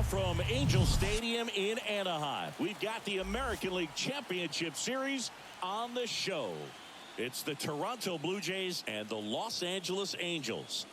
from Angel Stadium in Anaheim, we've got the American League Championship Series on the show. It's the Toronto Blue Jays and the Los Angeles Angels.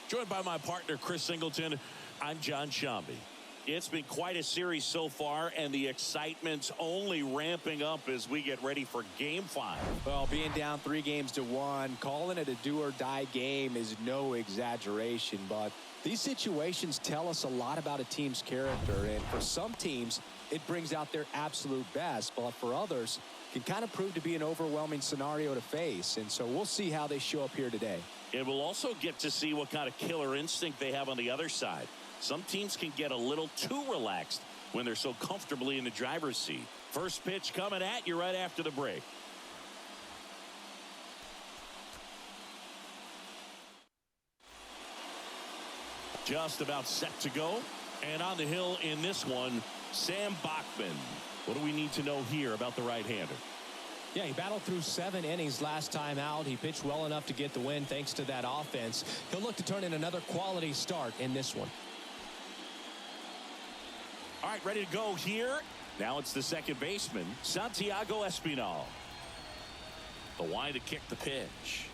Joined by my partner, Chris Singleton, I'm John Shambi. It's been quite a series so far, and the excitement's only ramping up as we get ready for Game 5. Well, being down 3-1, calling it a do-or-die game is no exaggeration, but these situations tell us a lot about a team's character, and for some teams, it brings out their absolute best, but for others, it can kind of prove to be an overwhelming scenario to face, and so we'll see how they show up here today. And we'll also get to see what kind of killer instinct they have on the other side. Some teams can get a little too relaxed when they're so comfortably in the driver's seat. First pitch coming at you right after the break. Just about set to go. And on the hill in this one, Sam Bachman. What do we need to know here about the right-hander? Yeah, he battled through 7 innings last time out. He pitched well enough to get the win thanks to that offense. He'll look to turn in another quality start in this one. All right, ready to go here. Now it's the second baseman, Santiago Espinal. The wind to kick the pitch.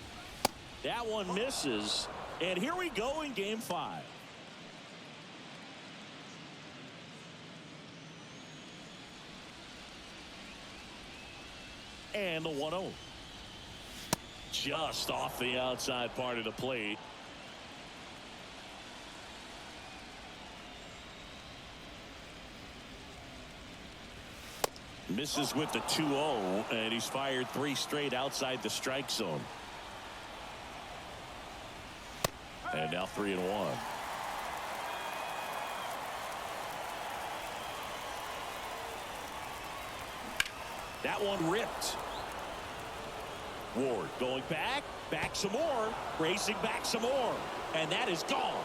That one misses. And here we go in Game 5. And the 1-0. Just off the outside part of the plate. Misses with the 2-0, and he's fired 3 straight outside the strike zone. And now 3-1. That one ripped. Ward going back some more, racing back some more, and that is gone.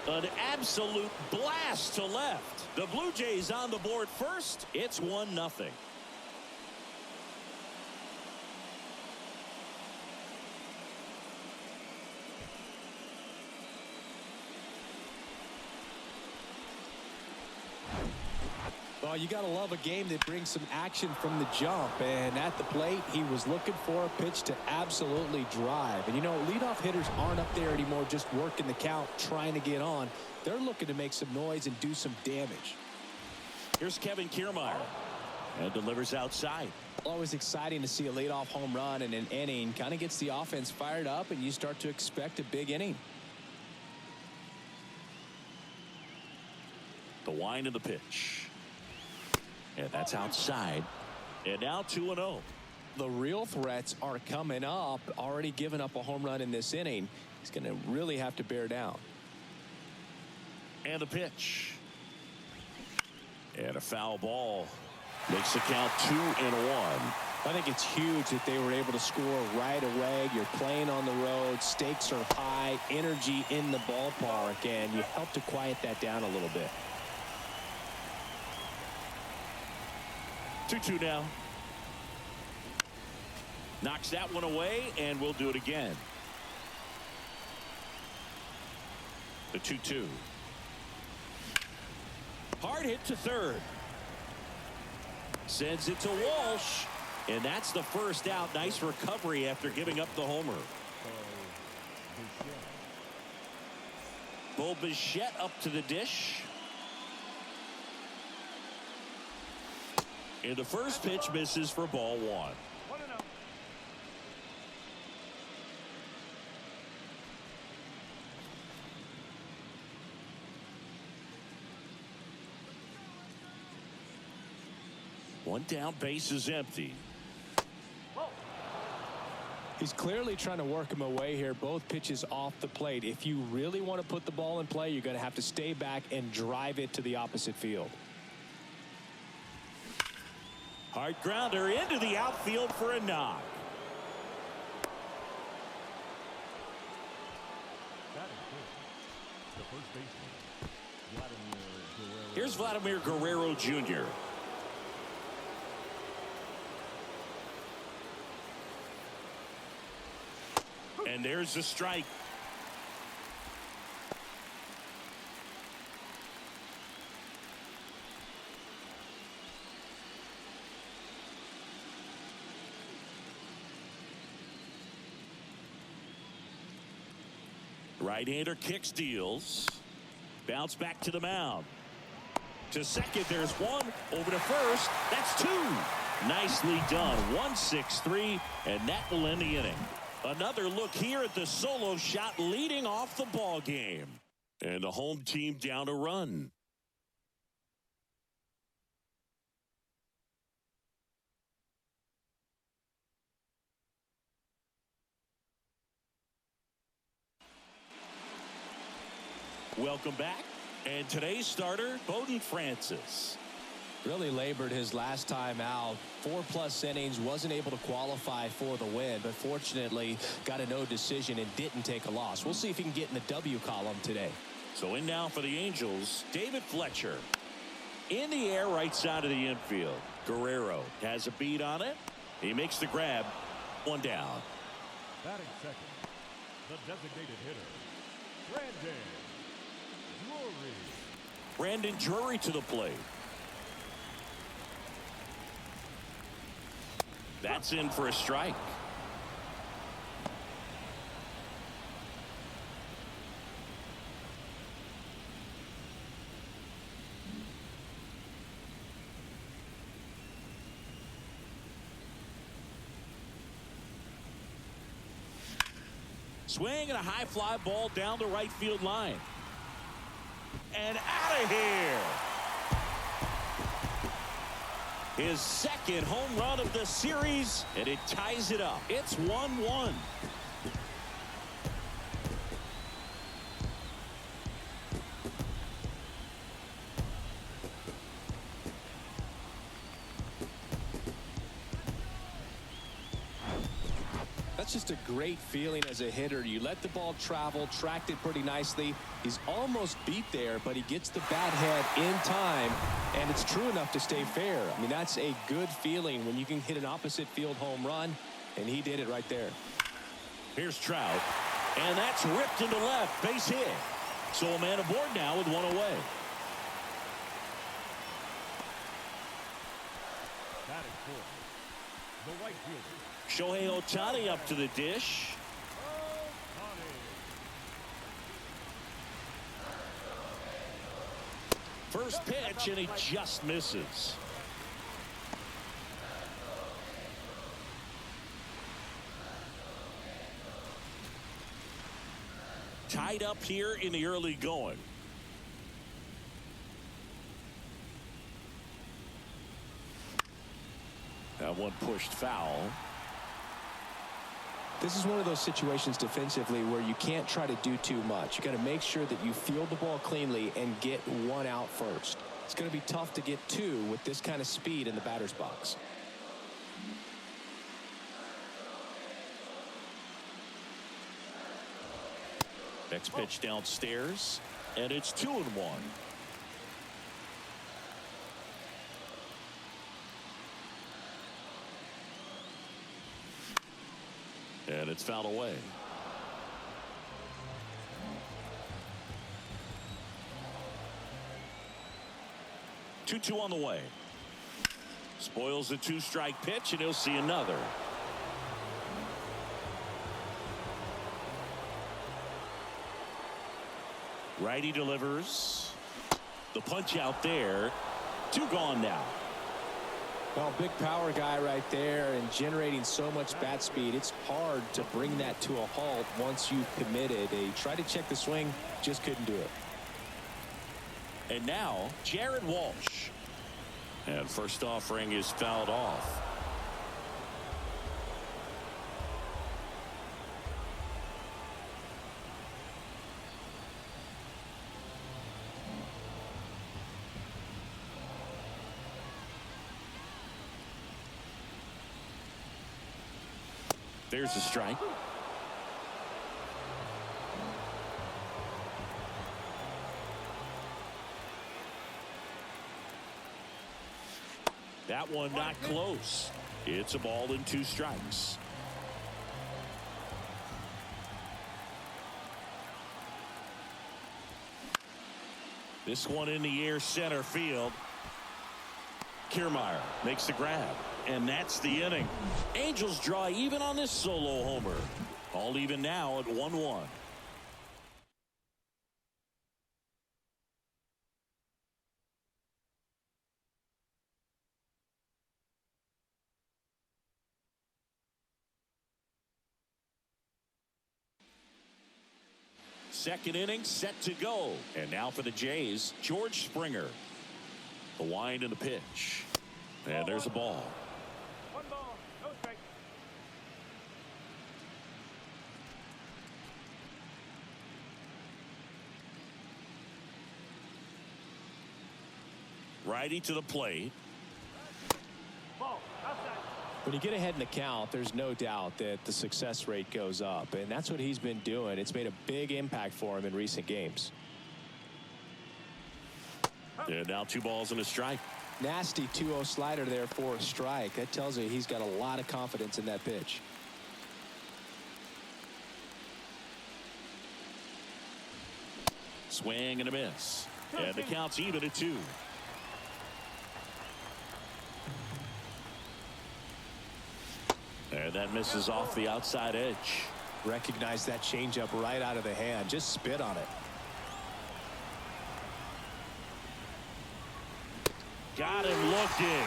An absolute blast to left. The Blue Jays on the board first. It's 1-0. Well, you got to love a game that brings some action from the jump. And at the plate, he was looking for a pitch to absolutely drive. And, you know, leadoff hitters aren't up there anymore just working the count, trying to get on. They're looking to make some noise and do some damage. Here's Kevin Kiermaier. And delivers outside. Always exciting to see a leadoff home run in an inning. Kind of gets the offense fired up, and you start to expect a big inning. The wind of the pitch. And that's outside. And now 2-0. The real threats are coming up. Already given up a home run in this inning. He's going to really have to bear down. And the pitch. And a foul ball. Makes the count 2-1. I think it's huge that they were able to score right away. You're playing on the road. Stakes are high. Energy in the ballpark. And you help to quiet that down a little bit. 2-2 now. Knocks that one away, and we'll do it again. The 2-2. Hard hit to third. Sends it to Walsh, and that's the first out. Nice recovery after giving up the homer. Bo Bichette up to the dish. And the first pitch misses for ball 1. One down, base is empty. He's clearly trying to work him away here. Both pitches off the plate. If you really want to put the ball in play, you're going to have to stay back and drive it to the opposite field. Hard grounder into the outfield for a knock. Here's Vladimir Guerrero Jr. And there's the strike. Right-hander kicks, deals. Bounce back to the mound. To second, there's one. Over to first. That's two. Nicely done. 1-6-3, and that will end the inning. Another look here at the solo shot leading off the ball game. And the home team down a run. Welcome back. And today's starter, Bowden Francis. Really labored his last time out. 4+ innings, wasn't able to qualify for the win, but fortunately got a no decision and didn't take a loss. We'll see if he can get in the W column today. So in now for the Angels, David Fletcher. In the air, right side of the infield. Guerrero has a beat on it. He makes the grab. One down. Batting second, the designated hitter, Brandon Drury to the plate. That's in for a strike. Swing and a high fly ball down the right field line. And out of here. His second home run of the series, and it ties it up. It's 1-1. That's just a great feeling as a hitter. You let the ball travel, tracked it pretty nicely. He's almost beat there, but he gets the bat head in time, and it's true enough to stay fair. I mean, that's a good feeling when you can hit an opposite field home run, and he did it right there. Here's Trout, and that's ripped into left, base hit. So a man aboard now with one away. batting fourth, the right fielder, Shohei Ohtani up to the dish. First pitch, and he just misses. Tied up here in the early going. That one pushed foul. This is one of those situations defensively where you can't try to do too much. You got to make sure that you field the ball cleanly and get one out first. It's going to be tough to get two with this kind of speed in the batter's box. Next pitch downstairs, and it's 2-1. And it's fouled away. Two on the way. Spoils the two-strike pitch, and he'll see another. Righty delivers. The punch out there. Two gone now. Well, big power guy right there and generating so much bat speed. It's hard to bring that to a halt once you've committed. He tried to check the swing, just couldn't do it. And now Jared Walsh. And first offering is fouled off. There's a strike. That one not close. It's a ball and two strikes. This one in the air center field. Kiermaier makes the grab. And that's the inning. Angels draw even on this solo homer. All even now at 1-1. Second inning set to go. And now for the Jays, George Springer. The wind and the pitch. And there's a ball. 1 ball, no strike. Righty to the plate. Ball, outside. When you get ahead in the count, there's no doubt that the success rate goes up, and that's what he's been doing. It's made a big impact for him in recent games. And now 2 balls and a strike. Nasty 2-0 slider there for a strike. That tells you he's got a lot of confidence in that pitch. Swing and a miss. And the count's even at 2. And that misses off the outside edge. Recognize that changeup right out of the hand. Just spit on it. Got him looking.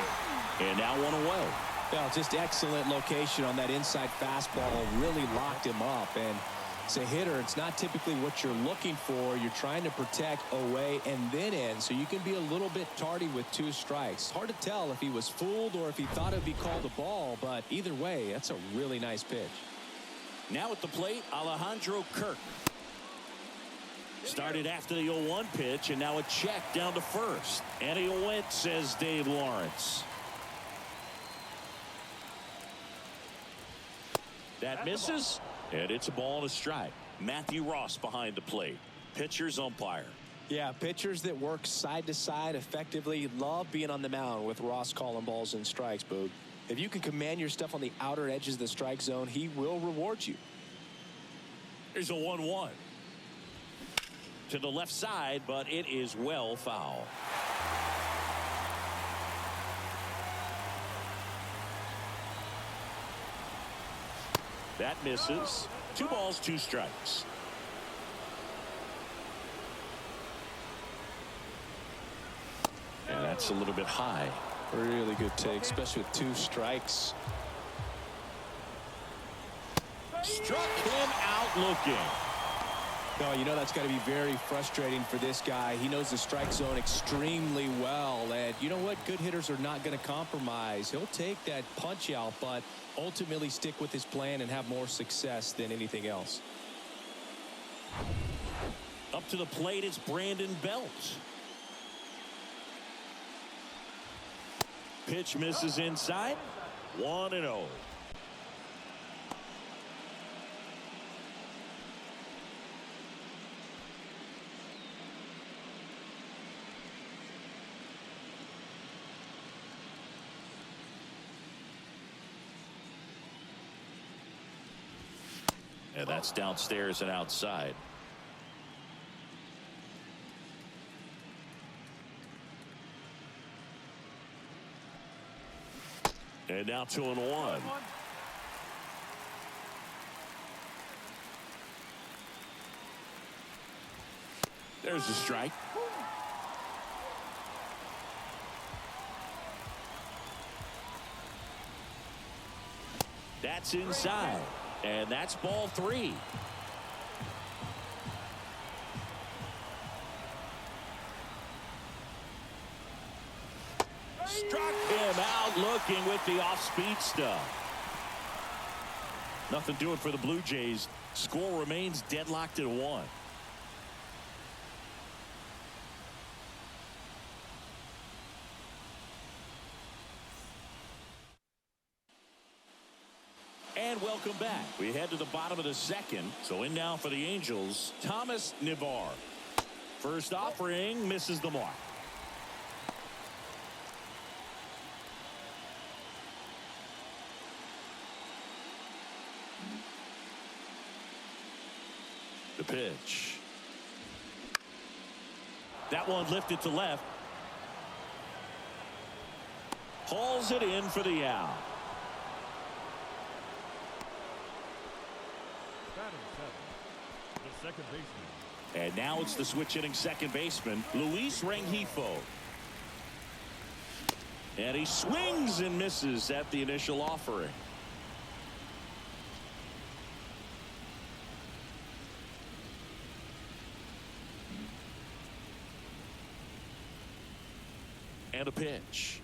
And now 1 away. Well, just excellent location on that inside fastball. Really locked him up. And as a hitter, it's not typically what you're looking for. You're trying to protect away and then in, so you can be a little bit tardy with 2 strikes. Hard to tell if he was fooled or if he thought it would be called a ball, but either way, that's a really nice pitch. Now at the plate, Alejandro Kirk. Started after the 0-1 pitch, and now a check down to first. And he went, says Dave Lawrence. That misses, and it's a ball and a strike. Matthew Ross behind the plate. Pitcher's umpire. Yeah, pitchers that work side to side effectively love being on the mound with Ross calling balls and strikes, Boog. If you can command your stuff on the outer edges of the strike zone, he will reward you. Here's a 1-1. To the left side, but it is well foul. That misses. 2 balls, 2 strikes. And that's a little bit high. Really good take, especially with 2 strikes. Struck him out looking. No, you know that's got to be very frustrating for this guy. He knows the strike zone extremely well. And you know what? Good hitters are not going to compromise. He'll take that punch out, but ultimately stick with his plan and have more success than anything else. Up to the plate, it's Brandon Belt. Pitch misses inside. 1-0. And that's downstairs and outside. And now 2-1. There's the strike. That's inside. And that's ball 3. Struck him out looking with the off-speed stuff. Nothing doing for the Blue Jays. Score remains deadlocked at 1. And welcome back. We head to the bottom of the second. So in now for the Angels, Thomas Nivar. First offering misses the mark. The pitch. That one lifted to left. Hauls it in for the out. Batting seven, the second baseman. And now it's the switch hitting second baseman, Luis Rengifo. And he swings and misses at the initial offering. And a pitch.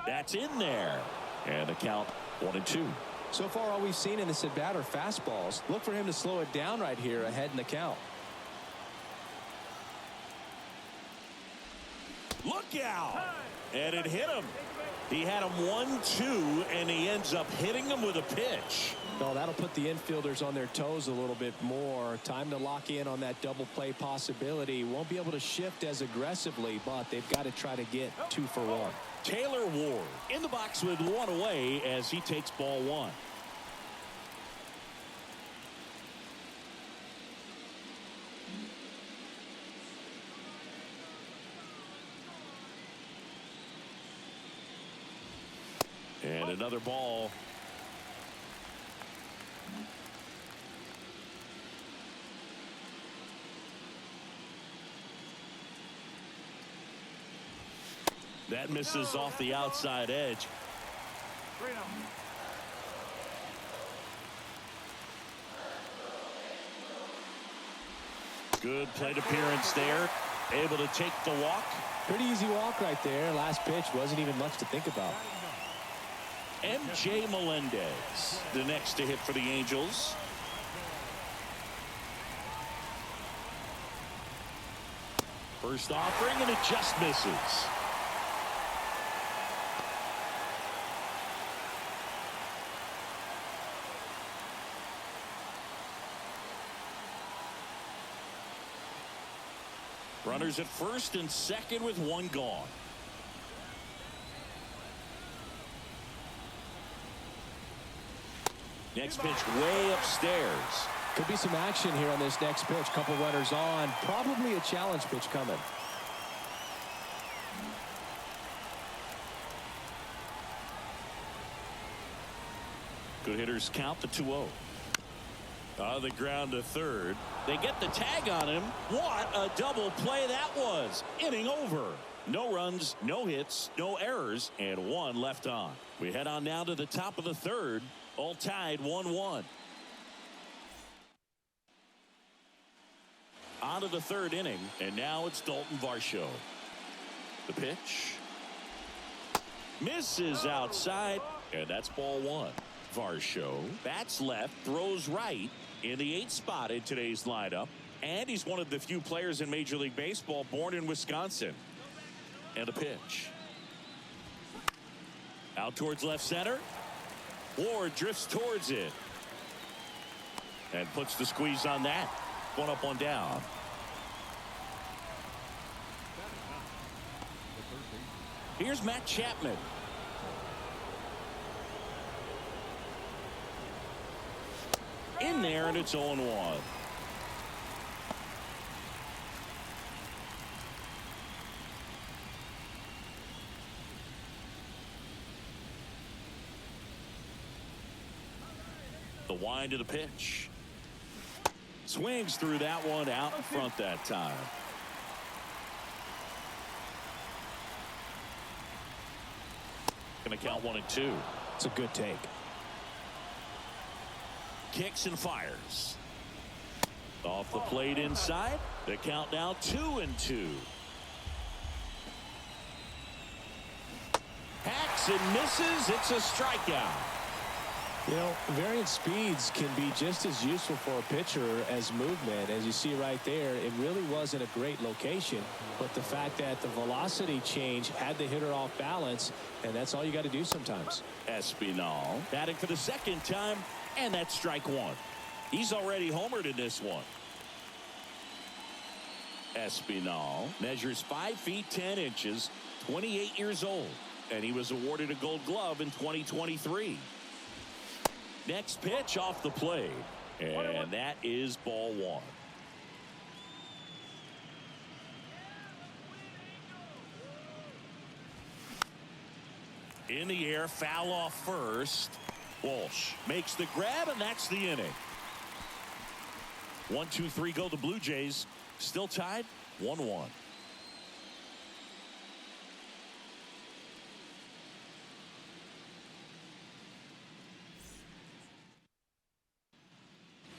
That's in there. And the count 1-2. So far, all we've seen in this at bat are fastballs. Look for him to slow it down right here ahead in the count. Look out. And it hit him. He had him 1-2, and he ends up hitting him with a pitch. Oh, that'll put the infielders on their toes a little bit more. Time to lock in on that double play possibility. Won't be able to shift as aggressively, but they've got to try to get 2 for 1. Taylor Ward in the box with 1 away as he takes ball 1. And another ball. That misses off the outside edge. Good plate appearance there. Able to take the walk. Pretty easy walk right there. Last pitch wasn't even much to think about. MJ Melendez, the next to hit for the Angels. First offering, and it just misses. Runners at first and second with 1 gone. Next pitch way upstairs. Could be some action here on this next pitch. Couple runners on. Probably a challenge pitch coming. Good hitters count the 2-0. On the ground to third. They get the tag on him. What a double play that was. Inning over. No runs, no hits, no errors, and 1 left on. We head on now to the top of the third. All tied 1-1. On to the third inning, and now it's Dalton Varsho. The pitch. Misses outside, and that's ball 1. Varsho bats left, throws right in the 8th spot in today's lineup, and he's one of the few players in Major League Baseball born in Wisconsin. And a pitch. Out towards left center. Ward drifts towards it and puts the squeeze on that. 1 up, 1 down. Here's Matt Chapman. In there, and it's 0-1. The wind of the pitch. Swings through that one, out in front that time. Gonna count 1 and 2. It's a good take. Kicks and fires. Off the plate inside. The count now 2 and 2. Hacks and misses. It's a strikeout. You know, variant speeds can be just as useful for a pitcher as movement. As you see right there, it really wasn't a great location, but the fact that the velocity change had the hitter off balance, and that's all you got to do sometimes. Espinal batting for the 2nd time, and that's strike 1. He's already homered in this one. Espinal measures 5 feet 10 inches, 28 years old. and he was awarded a Gold Glove in 2023. Next pitch off the plate, and that is ball one. In the air, foul off first. Walsh makes the grab, and that's the inning. 1-2-3 go the Blue Jays. Still tied 1-1.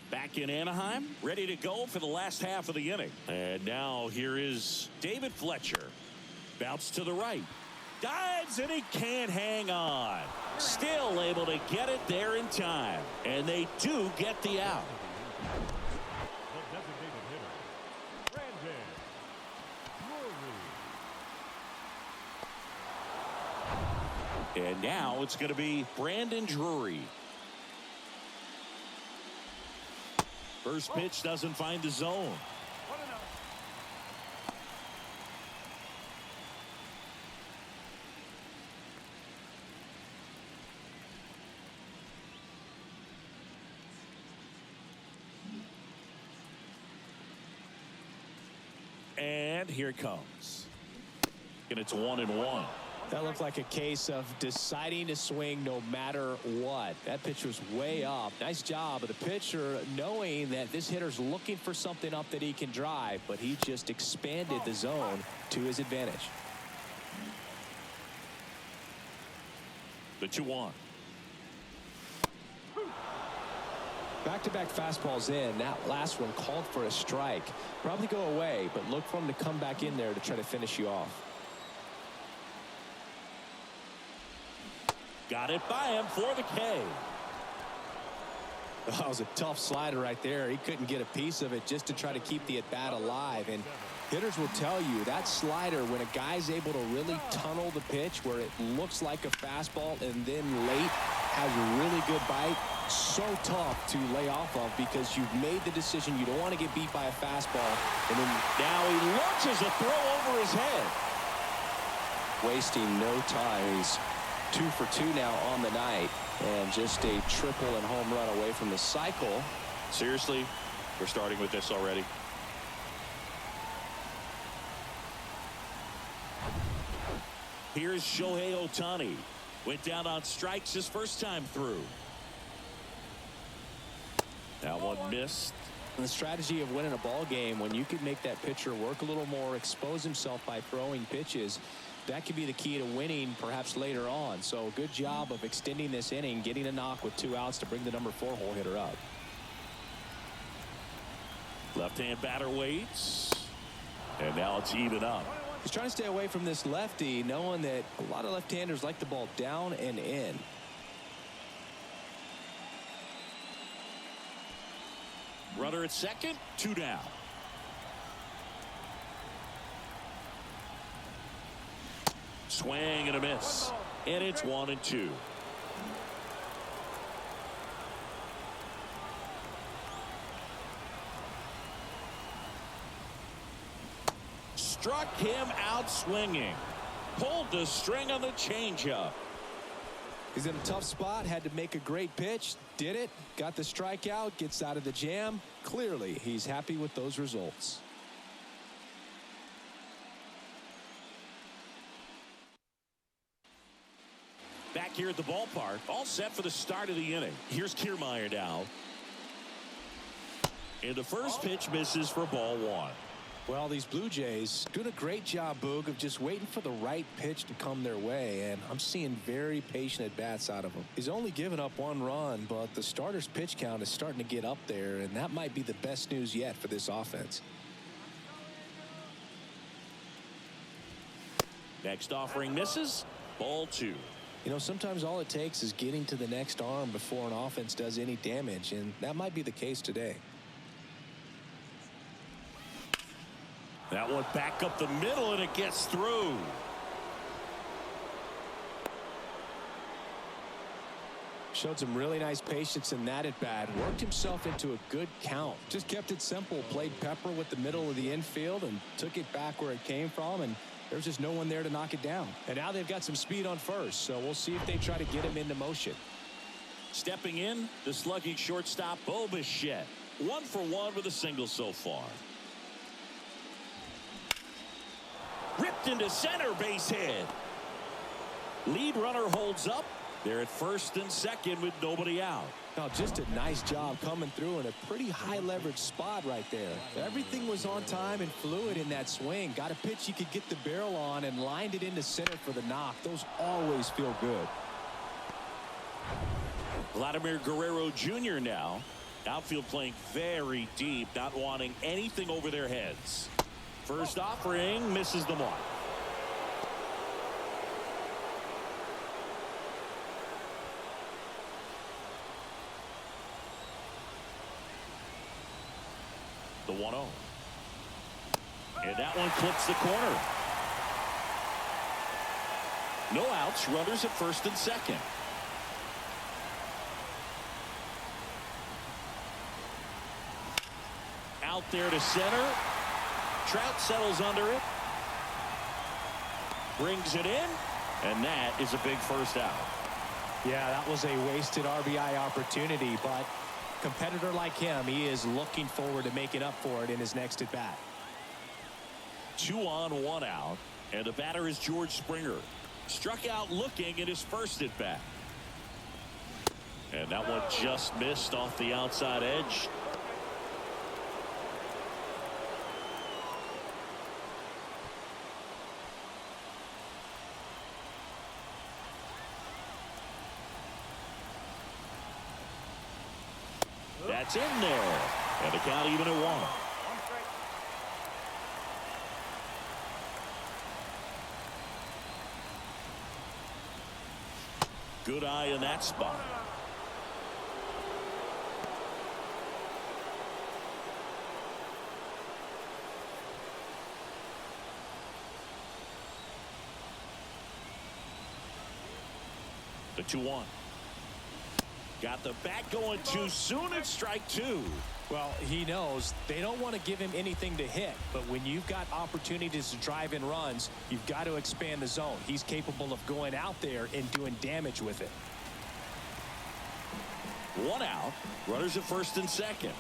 Back in Anaheim, ready to go for the last half of the inning. And now here is David Fletcher. Bounce to the right. Dives, and he can't hang on. Still able to get it there in time. And they do get the out. The designated hitter, Brandon Drury. And now it's going to be Brandon Drury. First pitch doesn't find the zone. And here it comes. And it's 1-1. That looked like a case of deciding to swing no matter what. That pitch was way up. Nice job of the pitcher knowing that this hitter's looking for something up that he can drive, but he just expanded the zone to his advantage. The 2-1. Back-to-back fastballs in. That last one called for a strike. Probably go away, but look for him to come back in there to try to finish you off. Got it by him for the K. That was a tough slider right there. He couldn't get a piece of it just to try to keep the at-bat alive. And hitters will tell you that slider, when a guy's able to really tunnel the pitch where it looks like a fastball and then late has a really good bite, so tough to lay off of because you've made the decision you don't want to get beat by a fastball. And then now he launches a throw over his head. Wasting no time. He's 2 for 2 now on the night, and just a triple and home run away from the cycle. Seriously, we're starting with this already. Here's Shohei Ohtani. Went down on strikes his first time through. That one missed. The strategy of winning a ball game, when you could make that pitcher work a little more, expose himself by throwing pitches, that could be the key to winning perhaps later on. So good job of extending this inning, getting a knock with 2 outs to bring the number 4 hole hitter up. Left-hand batter waits. And now it's even up. He's trying to stay away from this lefty, knowing that a lot of left-handers like the ball down and in. Runner at second, 2 down. Swing and a miss. And it's 1-2. Struck him out swinging. Pulled the string on the changeup. He's in a tough spot, had to make a great pitch, did it, got the strikeout, gets out of the jam. Clearly, he's happy with those results. Back here at the ballpark, all set for the start of the inning. Here's Kiermaier now. And the first pitch misses for ball 1. Well, these Blue Jays doing a great job, Boog, of just waiting for the right pitch to come their way, and I'm seeing very patient at-bats out of him. He's only given up 1 run, but the starter's pitch count is starting to get up there, and that might be the best news yet for this offense. Next offering misses. Ball 2. You know, sometimes all it takes is getting to the next arm before an offense does any damage, and that might be the case today. That one back up the middle, and it gets through. Showed some really nice patience in that at bat. Worked himself into a good count. Just kept it simple. Played pepper with the middle of the infield and took it back where it came from. And There's just no one there to knock it down. And now they've got some speed on first, so we'll see if they try to get him into motion. Stepping in, the slugging shortstop, Bo Bichette. 1 for 1 with a single so far. Ripped into center, base hit. Lead runner holds up. They're at first and second with nobody out. Now, just a nice job coming through in a pretty high leverage spot right there. Everything was on time and fluid in that swing. Got a pitch he could get the barrel on and lined it into center for the knock. Those always feel good. Vladimir Guerrero Jr. now. Outfield playing very deep, not wanting anything over their heads. First offering misses the mark. The 1-0. And that one clips the corner. No outs, runners at first and second. Out there to center. Trout settles under it. Brings it in. And that is a big first out. Yeah, that was a wasted RBI opportunity, but competitor like him, he is looking forward to making up for it in his next at bat. 2 on, 1 out, and the batter is George Springer. Struck out looking at his first at bat. And that one just missed off the outside edge. That's in there. And the count even at 1. Good eye in that spot. The 2-1. Got the bat going too soon at strike 2. Well, he knows they don't want to give him anything to hit, but when you've got opportunities to drive in runs, you've got to expand the zone. He's capable of going out there and doing damage with it. 1 out, runners at first and second.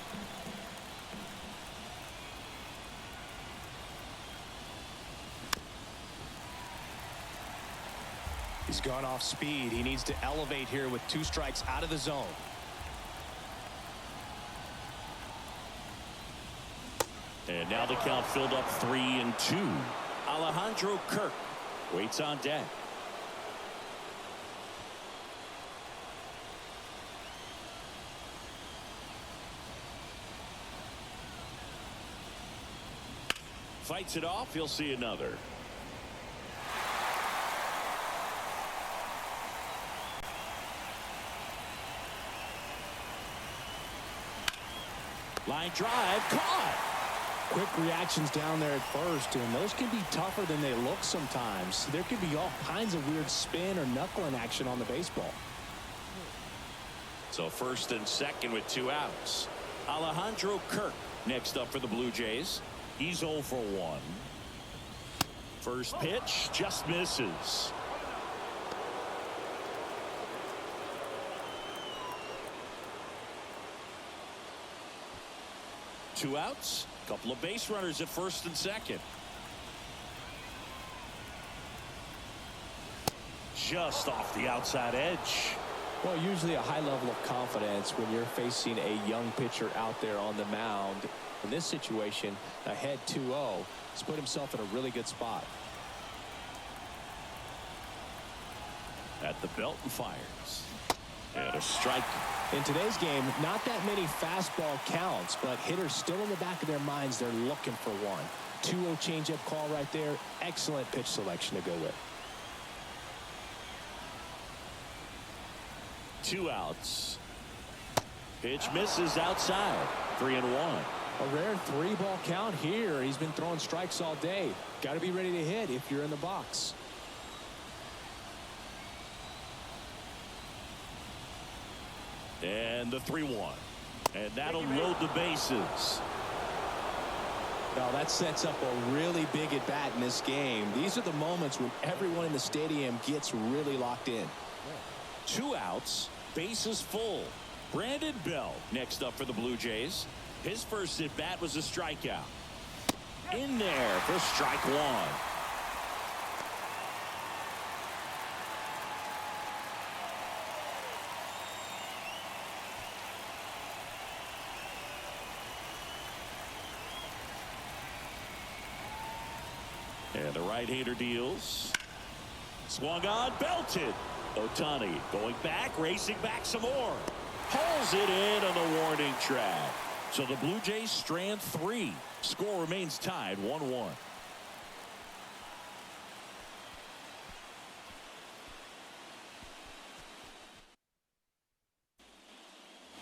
He's gone off speed. He needs to elevate here with 2 strikes out of the zone. And now the count filled up 3-2. Alejandro Kirk waits on deck. Fights it off. He'll see another. Line drive caught. Quick reactions down there at first, and those can be tougher than they look sometimes. There could be all kinds of weird spin or knuckling action on the baseball. So first and second with 2 outs. Alejandro Kirk next up for the Blue Jays. He's 0 for 1. First pitch just misses. Two outs, couple of base runners at first and second. Just off the outside edge. Well, usually a high level of confidence when you're facing a young pitcher out there on the mound. In this situation, ahead 2-0, he's put himself in a really good spot. At the belt and fires. And a strike. In today's game, not that many fastball counts, but hitters still in the back of their minds, they're looking for one. 2-0 changeup call right there. Excellent pitch selection to go with. 2 outs. Pitch misses outside. 3-1. A rare 3-ball count here. He's been throwing strikes all day. Got to be ready to hit if you're in the box. And the 3-1. And that'll load the bases. Well, that sets up a really big at-bat in this game. These are the moments when everyone in the stadium gets really locked in. 2 outs, bases full. Brandon Bell next up for the Blue Jays. His first at-bat was a strikeout. In there for strike 1. And the right-hander deals. Swung on, belted. Ohtani going back, racing back some more. Pulls it in on the warning track. So the Blue Jays strand 3. Score remains tied 1-1.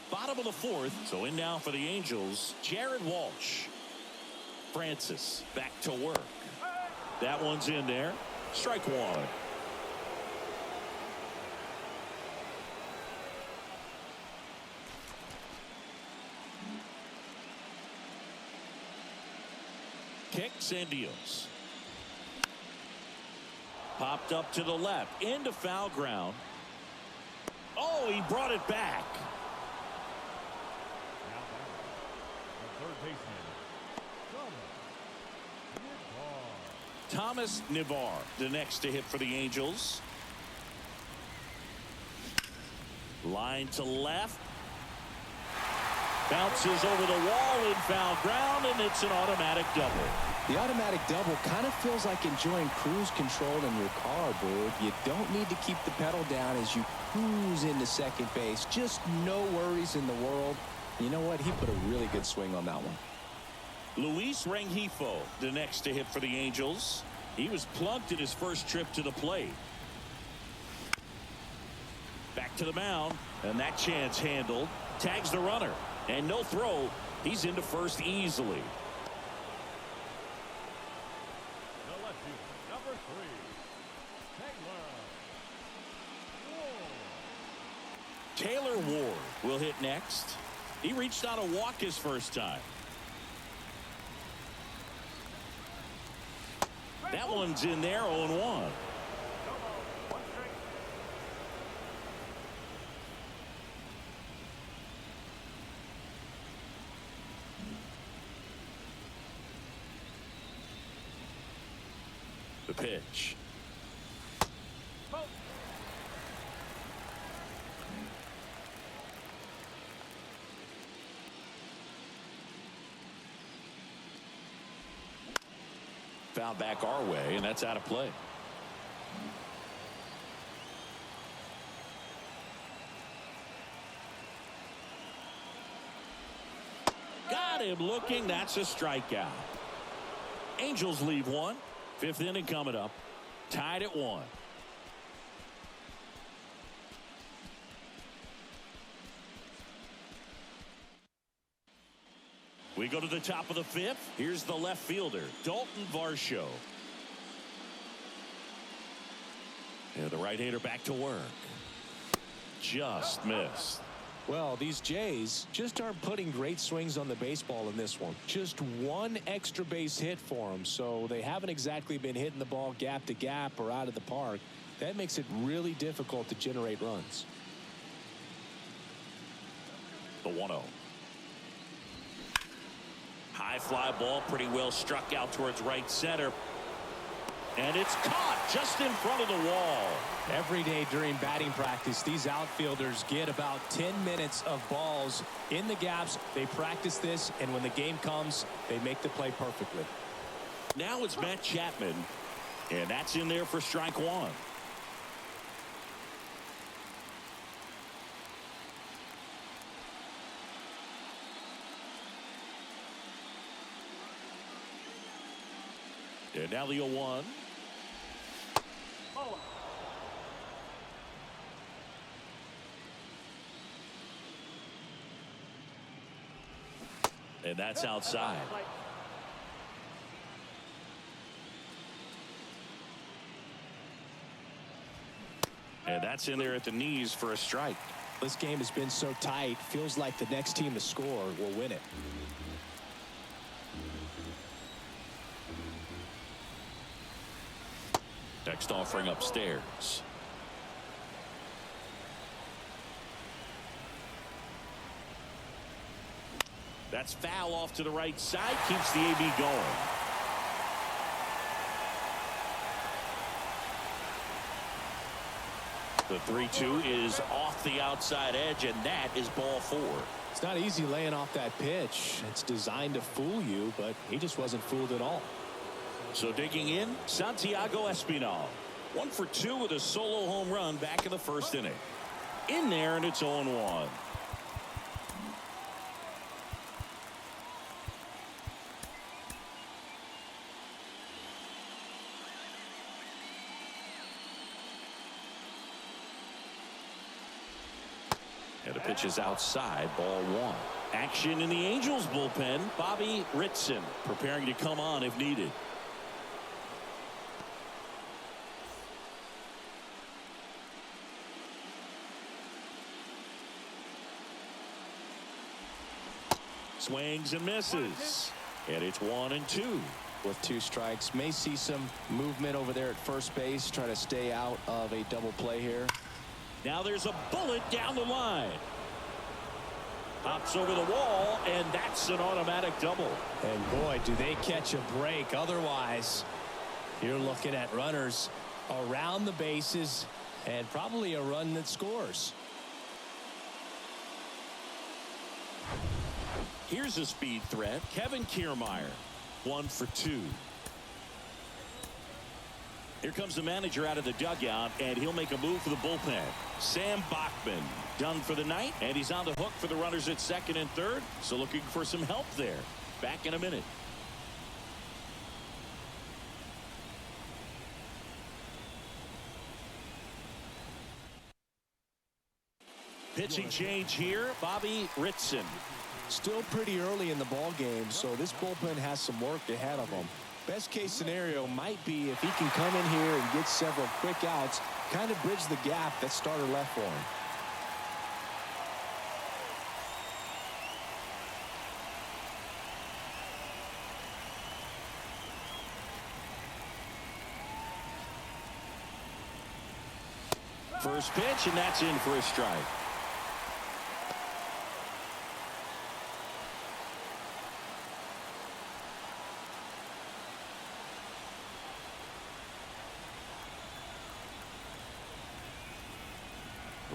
Bottom of the 4th. So in now for the Angels, Jared Walsh. Francis back to work. That one's in there. Strike 1. Kicks and deals. Popped up to the left. Into foul ground. Oh, he brought it back. Now back, the third baseman, Thomas Nivar, the next to hit for the Angels. Line to left. Bounces over the wall in foul ground, and it's an automatic double. The automatic double kind of feels like enjoying cruise control in your car, Bird. You don't need to keep the pedal down as you cruise into second base. Just no worries in the world. You know what? He put a really good swing on that one. Luis Rengifo, the next to hit for the Angels. He was plunked in his first trip to the plate. Back to the mound, and that chance handled. Tags the runner, and no throw. He's into first easily. the left fielder, number 3, Taylor Ward. Taylor Ward will hit next. He reached out a walk his first time. That one's in there, 0-1. The pitch. Foul back our way, and that's out of play. Got him looking. That's a strikeout. Angels leave 1. 5th inning coming up. Tied at 1. We go to the top of the 5th. Here's the left fielder, Dalton Varsho. And the right-hander back to work. Just missed. Well, these Jays just aren't putting great swings on the baseball in this one. Just one extra base hit for them, so they haven't exactly been hitting the ball gap to gap or out of the park. That makes it really difficult to generate runs. The 1-0. High fly ball, pretty well struck out towards right center. And it's caught just in front of the wall. Every day during batting practice, these outfielders get about 10 minutes of balls in the gaps. They practice this, and when the game comes, they make the play perfectly. Now it's Matt Chapman, and that's in there for strike 1. And now the 0-1. And that's outside. And that's in there at the knees for a strike. This game has been so tight, feels like the next team to score will win it. Next offering upstairs. That's foul off to the right side. Keeps the AB going. The 3-2 is off the outside edge, and that is ball 4. It's not easy laying off that pitch. It's designed to fool you, but he just wasn't fooled at all. So digging in, Santiago Espinal. 1 for 2 with a solo home run back in the first inning. In there, and it's 0-1. And the pitch is outside, ball 1. Action in the Angels bullpen. Bobby Ritson preparing to come on if needed. Swings and misses. And it's 1-2. With 2 strikes, may see some movement over there at first base. Try to stay out of a double play here. Now there's a bullet down the line. Hops over the wall, and that's an automatic double. And boy, do they catch a break. Otherwise, you're looking at runners around the bases and probably a run that scores. Here's a speed threat. Kevin Kiermaier, 1 for 2. Here comes the manager out of the dugout, and he'll make a move for the bullpen. Sam Bachman done for the night, and he's on the hook for the runners at second and third, so looking for some help there. Back in a minute. Pitching change here, Bobby Ritson. Still pretty early in the ball game, so this bullpen has some work ahead of them. Best case scenario might be if he can come in here and get several quick outs, kind of bridge the gap that starter left for him. First pitch, and that's in for a strike.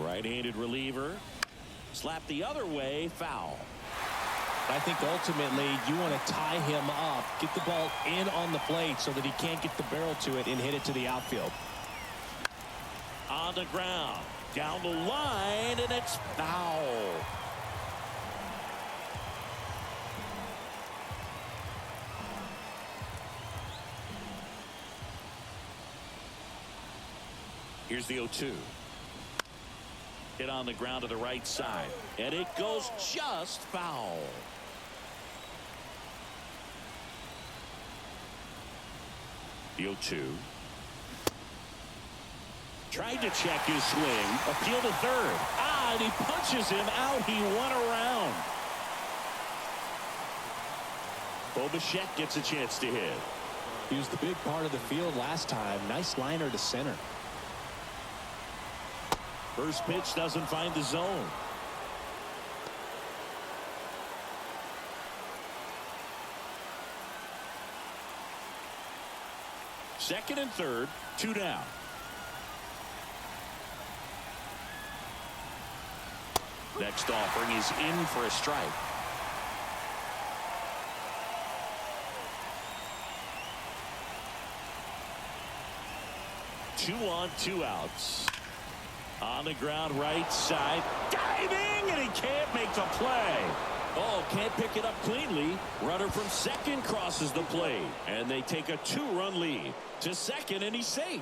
Right-handed reliever. Slap the other way, foul. I think ultimately you want to tie him up, get the ball in on the plate so that he can't get the barrel to it and hit it to the outfield. On the ground, down the line, and it's foul. Here's the 0-2. Hit on the ground to the right side, and it goes just foul. The 0-2. Tried to check his swing, appeal to third. And he punches him out. He went around. Bo Bichette gets a chance to hit. He was the big part of the field last time. Nice liner to center. First pitch doesn't find the zone. Second and third, 2 down. Next offering is in for a strike. Two on, 2 outs. On the ground, right side, diving, and he can't make the play. Oh, can't pick it up cleanly. Runner from second crosses the plate, and they take a 2-run lead to second, and he's safe.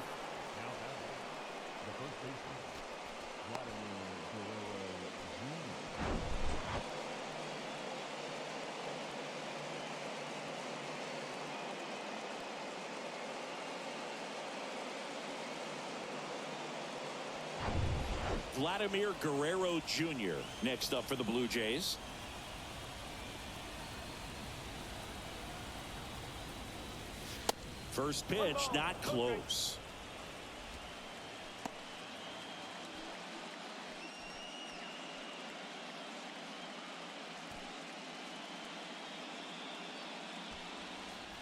Vladimir Guerrero Jr. next up for the Blue Jays. First pitch, not close.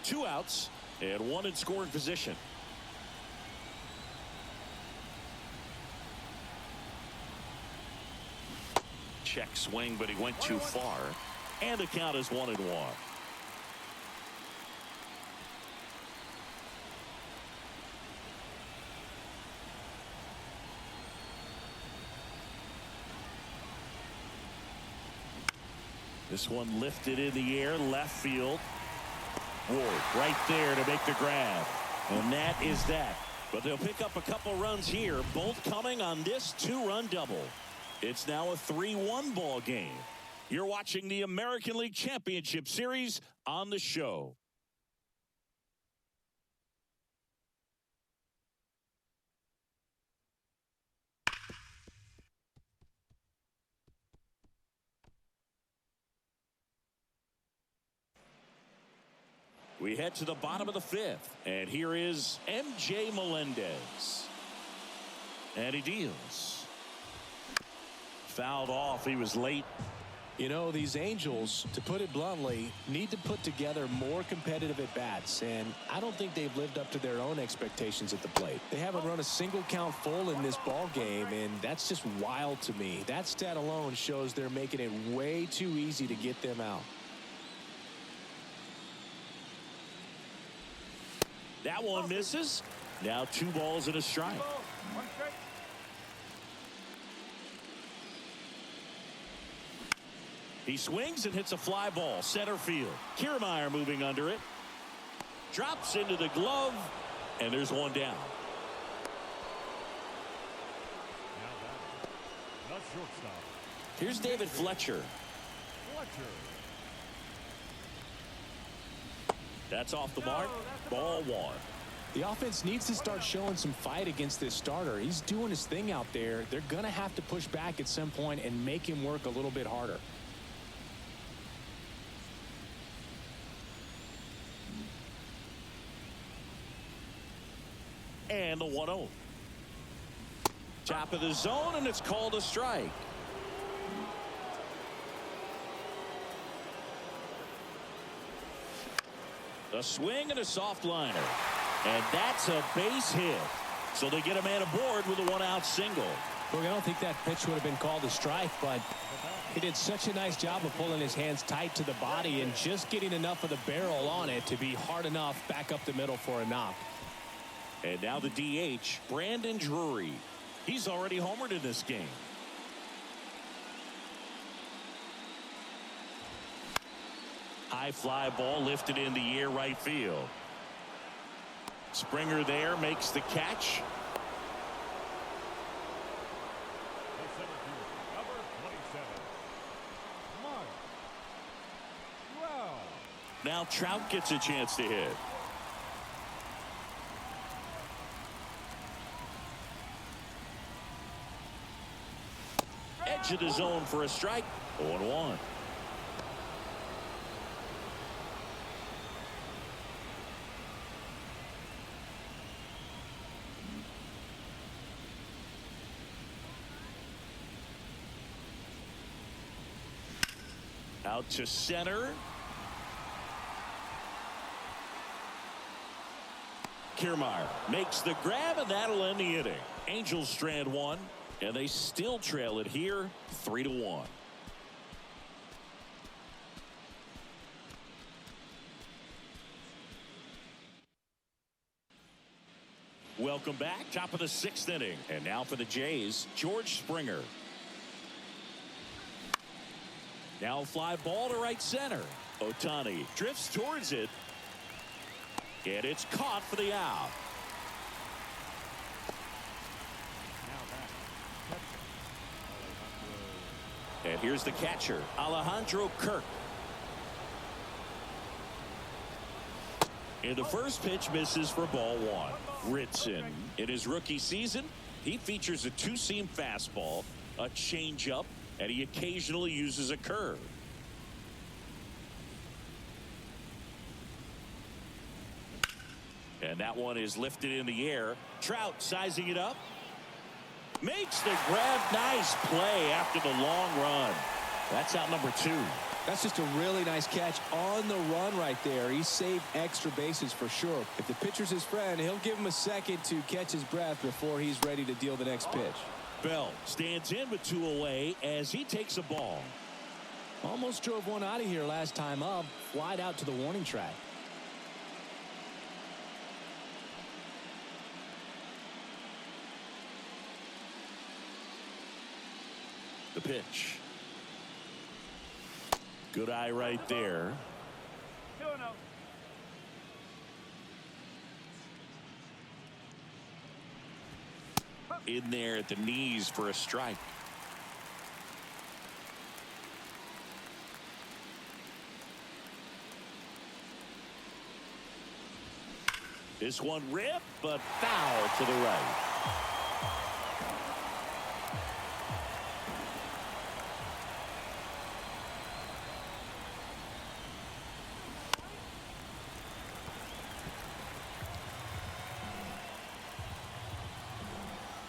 2 outs and 1 in scoring position. Check swing, but he went too far. And the count is 1-1. This one lifted in the air, left field. Ward right there to make the grab. And that is that. But they'll pick up a couple runs here, both coming on this 2-run double. It's now a 3-1 ball game. You're watching the American League Championship Series on the show. We head to the bottom of the 5th, and here is MJ Melendez. And he deals. Fouled off. He was late. You know, these Angels, to put it bluntly, need to put together more competitive at-bats, and I don't think they've lived up to their own expectations at the plate. They haven't run a single count full in this ball game, and that's just wild to me. That stat alone shows they're making it way too easy to get them out. That one misses. Now 2 balls and a strike. He swings and hits a fly ball center field. Kiermaier moving under it. Drops into the glove, and there's one down. Here's David Fletcher. That's off the mark. Ball 1. The offense needs to start showing some fight against this starter. He's doing his thing out there. They're going to have to push back at some point and make him work a little bit harder. And the 1-0. Top of the zone, and it's called a strike. A swing and a soft liner. And that's a base hit. So they get a man aboard with a 1-out single. Look, I don't think that pitch would have been called a strike, but he did such a nice job of pulling his hands tight to the body and just getting enough of the barrel on it to be hard enough back up the middle for a knock. And now the DH, Brandon Drury. He's already homered in this game. High fly ball lifted in the air right field. Springer there makes the catch. Now Trout gets a chance to hit. Edge of the zone for a strike. 0-1. Out to center. Kiermaier makes the grab, and that'll end the inning. Angels strand 1, and they still trail it here 3-1. Welcome back. Top of the 6th inning. And now for the Jays, George Springer. Now a fly ball to right center. Ohtani drifts towards it. And it's caught for the out. And here's the catcher, Alejandro Kirk. And the first pitch misses for ball 1. Ritson, in his rookie season, he features a 2-seam fastball, a changeup, and he occasionally uses a curve. And that one is lifted in the air. Trout sizing it up. Makes the grab. Nice play after the long run. That's out number 2. That's just a really nice catch on the run right there. He saved extra bases for sure. If the pitcher's his friend, he'll give him a second to catch his breath before he's ready to deal the next pitch. Bell stands in with 2 away as he takes a ball. Almost drove one out of here last time up. Flied out to the warning track. The pitch. Good eye right there. 2-0. In there at the knees for a strike. This one ripped, but foul to the right.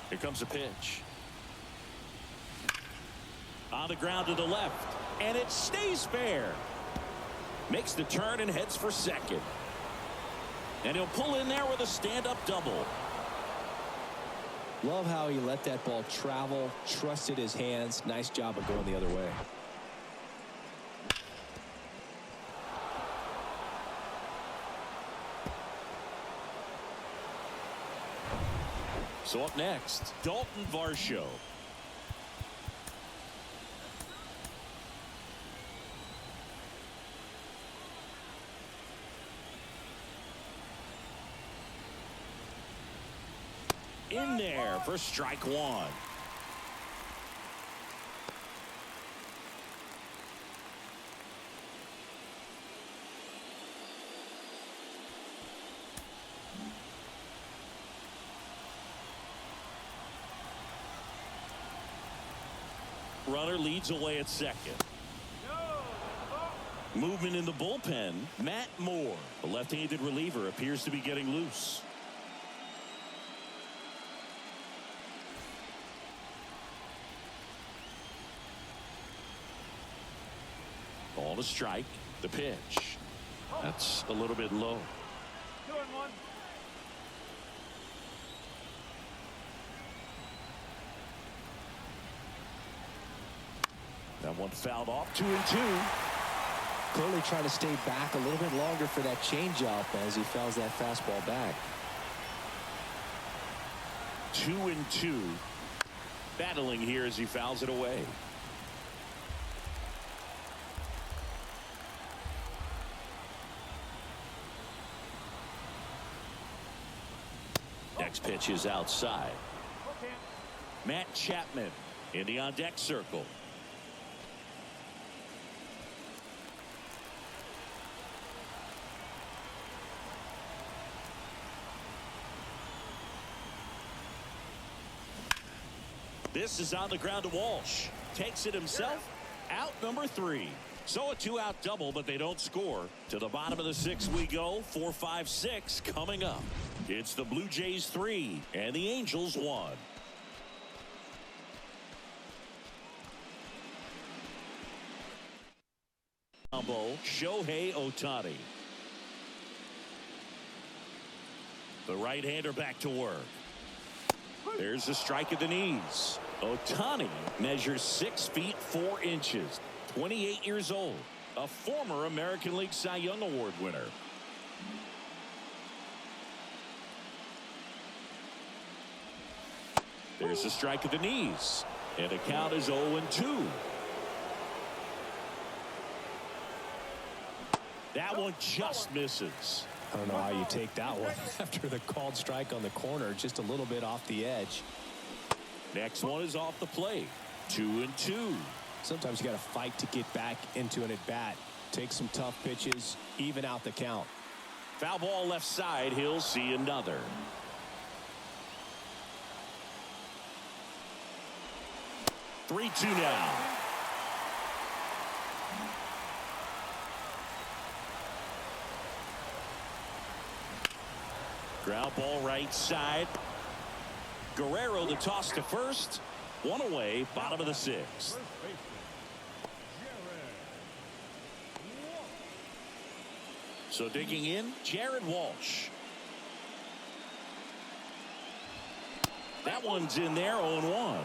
Here comes a pitch. On the ground to the left, and it stays fair. Makes the turn and heads for second. And he'll pull in there with a stand-up double. Love how he let that ball travel, trusted his hands. Nice job of going the other way. So up next, Dalton Varsho. In there for strike one. Runner leads away at second. Movement in the bullpen. Matt Moore, the left-handed reliever, appears to be getting loose. Ball to strike. The pitch. That's a little bit low. 2-1. That one fouled off. 2-2. Clearly trying to stay back a little bit longer for that changeup as he fouls that fastball back. 2-2. Battling here as he fouls it away. Next pitch is outside. Okay. Matt Chapman in the on-deck circle. This is on the ground to Walsh. Takes it himself. Out number 3. So a 2-out double, but they don't score. To the bottom of the 6th we go. 4, 5, 6 coming up. It's the Blue Jays 3 and the Angels 1. Combo Shohei Ohtani. The right-hander back to work. There's a strike at the knees. Ohtani measures 6 feet 4 inches. 28 years old. A former American League Cy Young Award winner. There's a strike at the knees. And the count is 0-2. That one just misses. I don't know how you take that one after the called strike on the corner, just a little bit off the edge. Next one is off the plate. 2-2. Sometimes you got to fight to get back into an at-bat. Take some tough pitches, even out the count. Foul ball left side. He'll see another. Three-two now. Ground ball right side. Guerrero the toss to first. One away, bottom of the 6th. First baseman, So digging in, Jared Walsh. That one's in there, 0-1.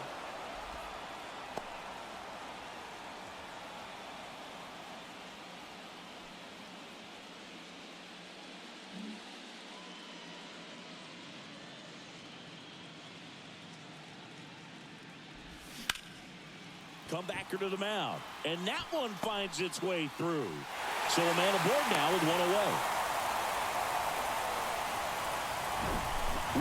Comebacker to the mound, and that one finds its way through. So a man aboard now with one away.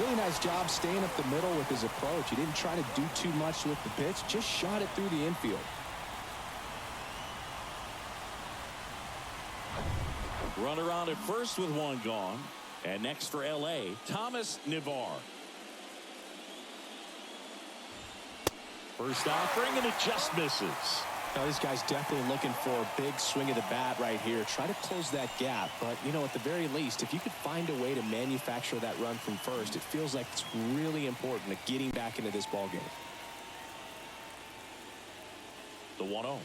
Really nice job staying up the middle with his approach. He didn't try to do too much with the pitch, just shot it through the infield. Runner on at first with one gone. And next for LA, Thomas Navar. First offering, and it just misses. Now, this guy's definitely looking for a big swing of the bat right here. Try to close that gap. But, you know, at the very least, if you could find a way to manufacture that run from first, it feels like it's really important to getting back into this ballgame. The 1-0.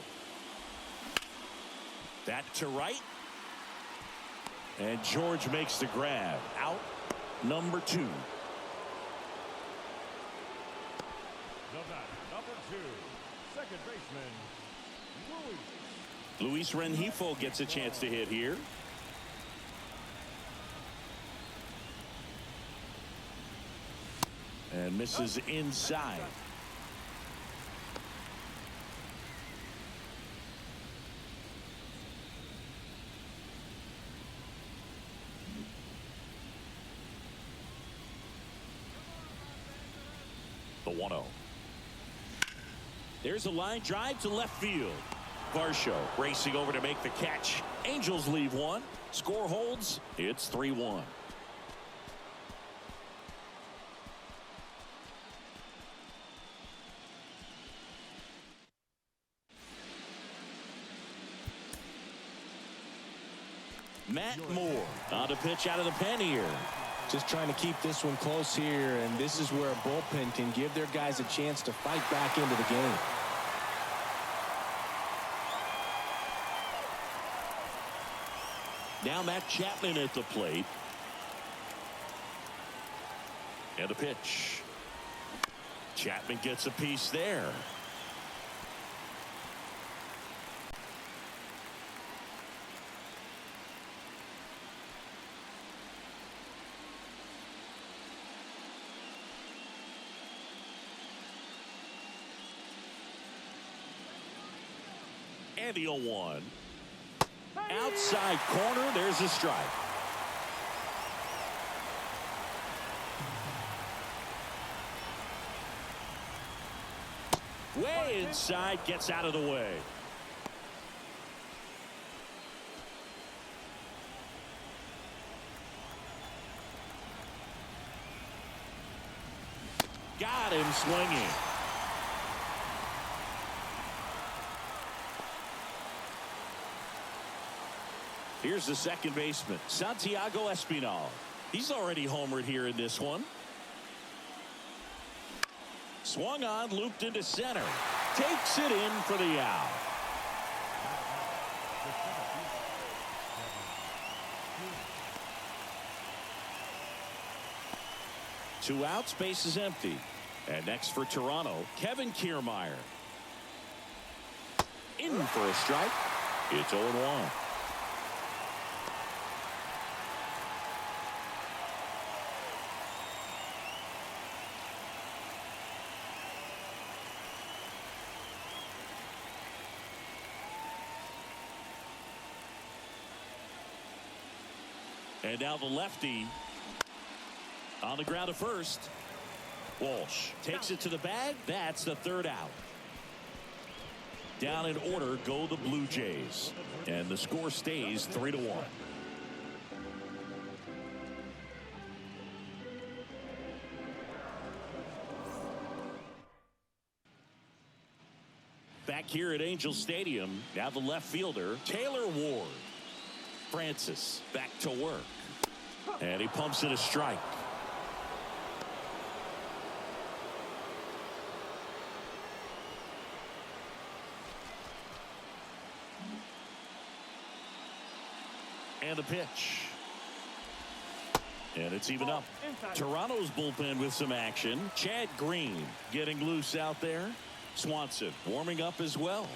That to right. And George makes the grab. Out number 2. The batter, number 2, second baseman, Luis Rengifo gets a chance to hit here. And misses inside. The 1-0. There's a line drive to left field. Varsho racing over to make the catch. Angels leave one. Score holds. It's 3-1. Matt Moore on to pitch out of the pen here. Just trying to keep this one close here, and this is where a bullpen can give their guys a chance to fight back into the game. Now Matt Chapman at the plate. And a pitch. Chapman gets a piece there. And the 0-1. Outside corner, there's a strike. Way inside, gets out of the way. Got him swinging. Here's the second baseman, Santiago Espinal. He's already homered here in this one. Swung on, looped into center. Takes it in for the out. Two outs, base is empty. And next for Toronto, Kevin Kiermaier. In for a strike. It's 0-1. And now the lefty on the ground to first. Walsh takes it to the bag. That's the third out. Down in order go the Blue Jays. And the score stays 3-1. Back here at Angel Stadium, now the left fielder, Taylor Ward. Francis back to work. And he pumps it a strike. And the pitch. And it's even up. Toronto's bullpen with some action. Chad Green getting loose out there. Swanson warming up as well.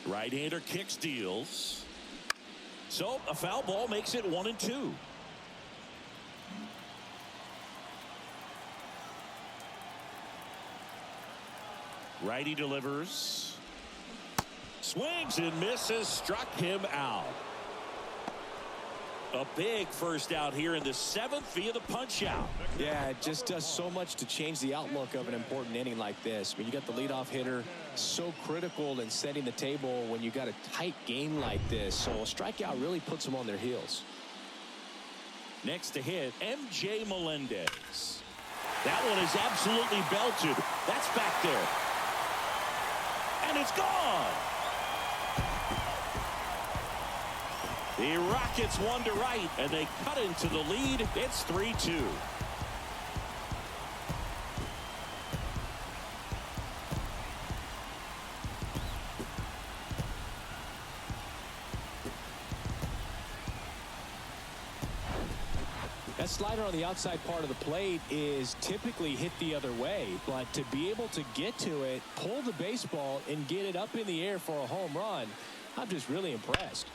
Right-hander kicks, deals. So a foul ball makes it 1-2. Righty delivers. Swings and misses. Struck him out. A big first out here in the 7th via the punch out. Yeah, it just does so much to change the outlook of an important inning like this. When you got the leadoff hitter, so critical in setting the table when you got a tight game like this. So a strikeout really puts them on their heels. Next to hit, MJ Melendez. That one is absolutely belted. That's back there. And it's gone. The Rockets one to right, and they cut into the lead. It's 3-2. That slider on the outside part of the plate is typically hit the other way, but to be able to get to it, pull the baseball, and get it up in the air for a home run, I'm just really impressed.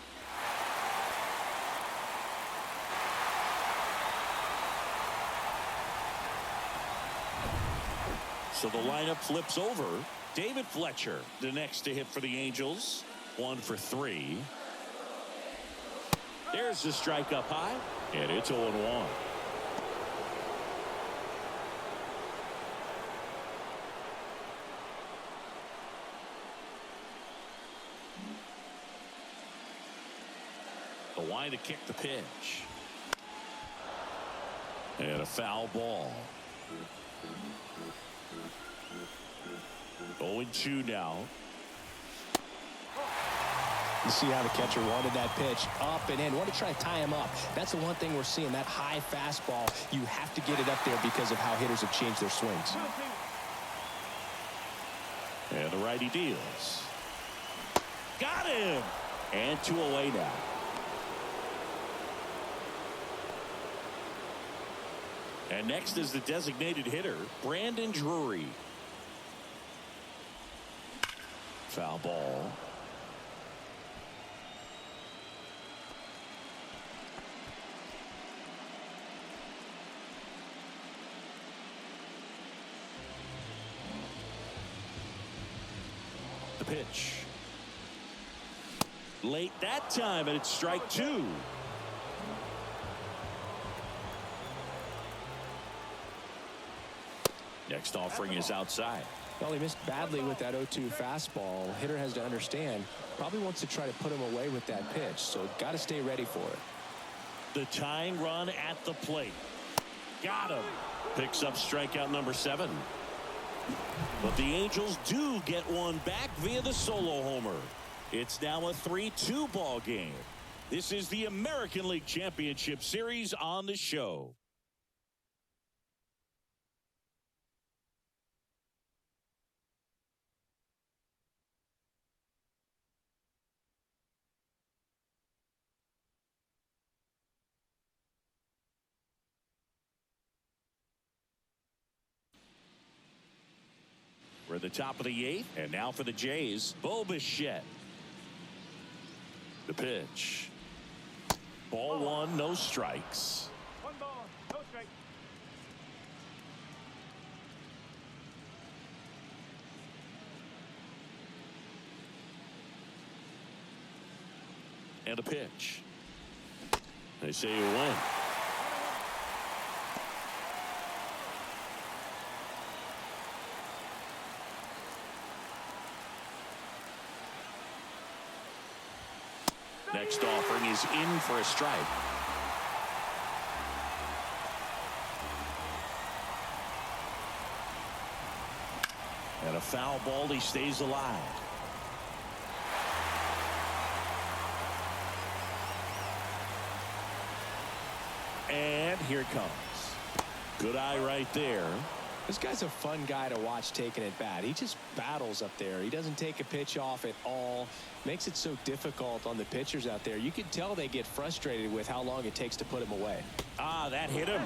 So the lineup flips over. David Fletcher, the next to hit for the Angels. 1 for 3. There's the strike up high, and it's 0-1. The line to kick the pitch. And a foul ball. 0-2 now. You see how the catcher wanted that pitch up and in. Want to try to tie him up. That's the one thing we're seeing, that high fastball. You have to get it up there because of how hitters have changed their swings. And the righty deals. Got him. And 2 away now. And next is the designated hitter, Brandon Drury. Foul ball. The pitch. Late that time, and it's strike 2. Next offering is outside. Well, he missed badly with that 0-2 fastball. Hitter has to understand, probably wants to try to put him away with that pitch, so got to stay ready for it. The tying run at the plate. Got him. Picks up strikeout number 7. But the Angels do get one back via the solo homer. It's now a 3-2 ball game. This is the American League Championship Series on the show. We're at the top of the 8th, and now for the Jays, Bo Bichette. The pitch. Ball 1, no strikes. 1 ball, no strike. And a pitch. They say you win. Next offering is in for a strike. And a foul ball, he stays alive. And here it comes. Good eye right there. This guy's a fun guy to watch taking at bat. He just battles up there. He doesn't take a pitch off at all. Makes it so difficult on the pitchers out there. You can tell they get frustrated with how long it takes to put him away. Ah, that hit him.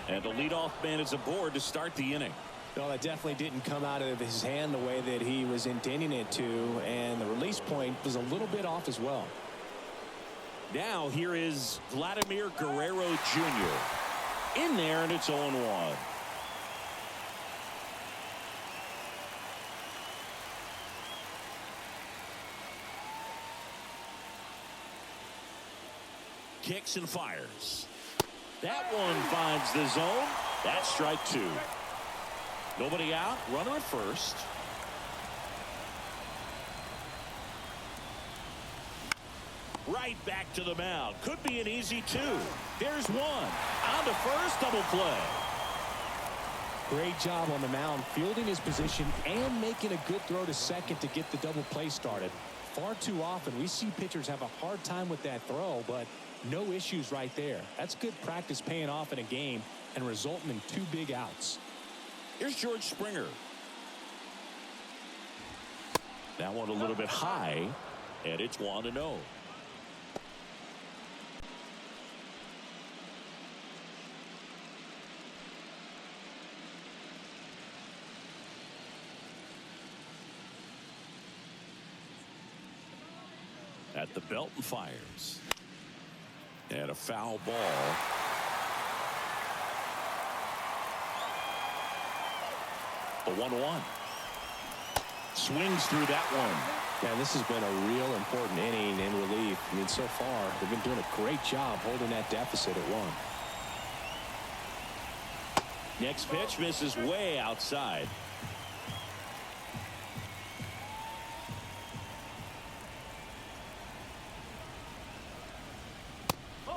And the leadoff man is aboard to start the inning. No, that definitely didn't come out of his hand the way that he was intending it to. And the release point was a little bit off as well. Now here is Vladimir Guerrero Jr. in there, and it's 0-1. Kicks and fires. That one finds the zone. That's strike 2. Nobody out. Runner at first. Right back to the mound. Could be an easy 2. There's one. On to first. Double play. Great job on the mound, fielding his position and making a good throw to second to get the double play started. Far too often we see pitchers have a hard time with that throw, but no issues right there. That's good practice paying off in a game and resulting in 2 big outs. Here's George Springer. That one a little bit high, and it's 1-0. At the belt and fires. And a foul ball. The 1-1. Swings through that one. Yeah, this has been a real important inning in relief. I mean, so far, they've been doing a great job holding that deficit at 1. Next pitch misses way outside.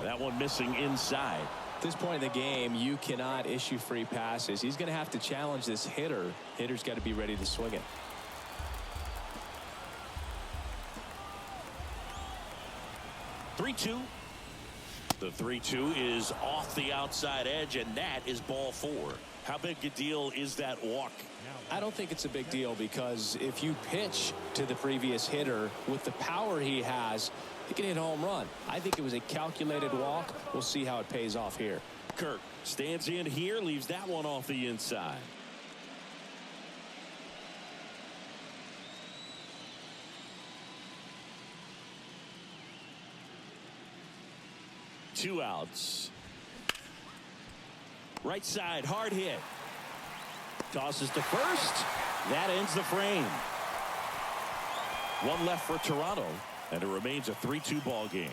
That one missing inside. At this point in the game, you cannot issue free passes. He's going to have to challenge this hitter. Hitter's got to be ready to swing it. (3-2). The 3-2 is off the outside edge, and that is ball 4. How big a deal is that walk? I don't think it's a big deal, because if you pitch to the previous hitter with the power he has, he can hit a home run. I think it was a calculated walk. We'll see how it pays off here. Kirk stands in here, leaves that one off the inside. Two outs. Right side, hard hit. Tosses to first. That ends the frame. One left for Toronto, and it remains a 3-2 ball game.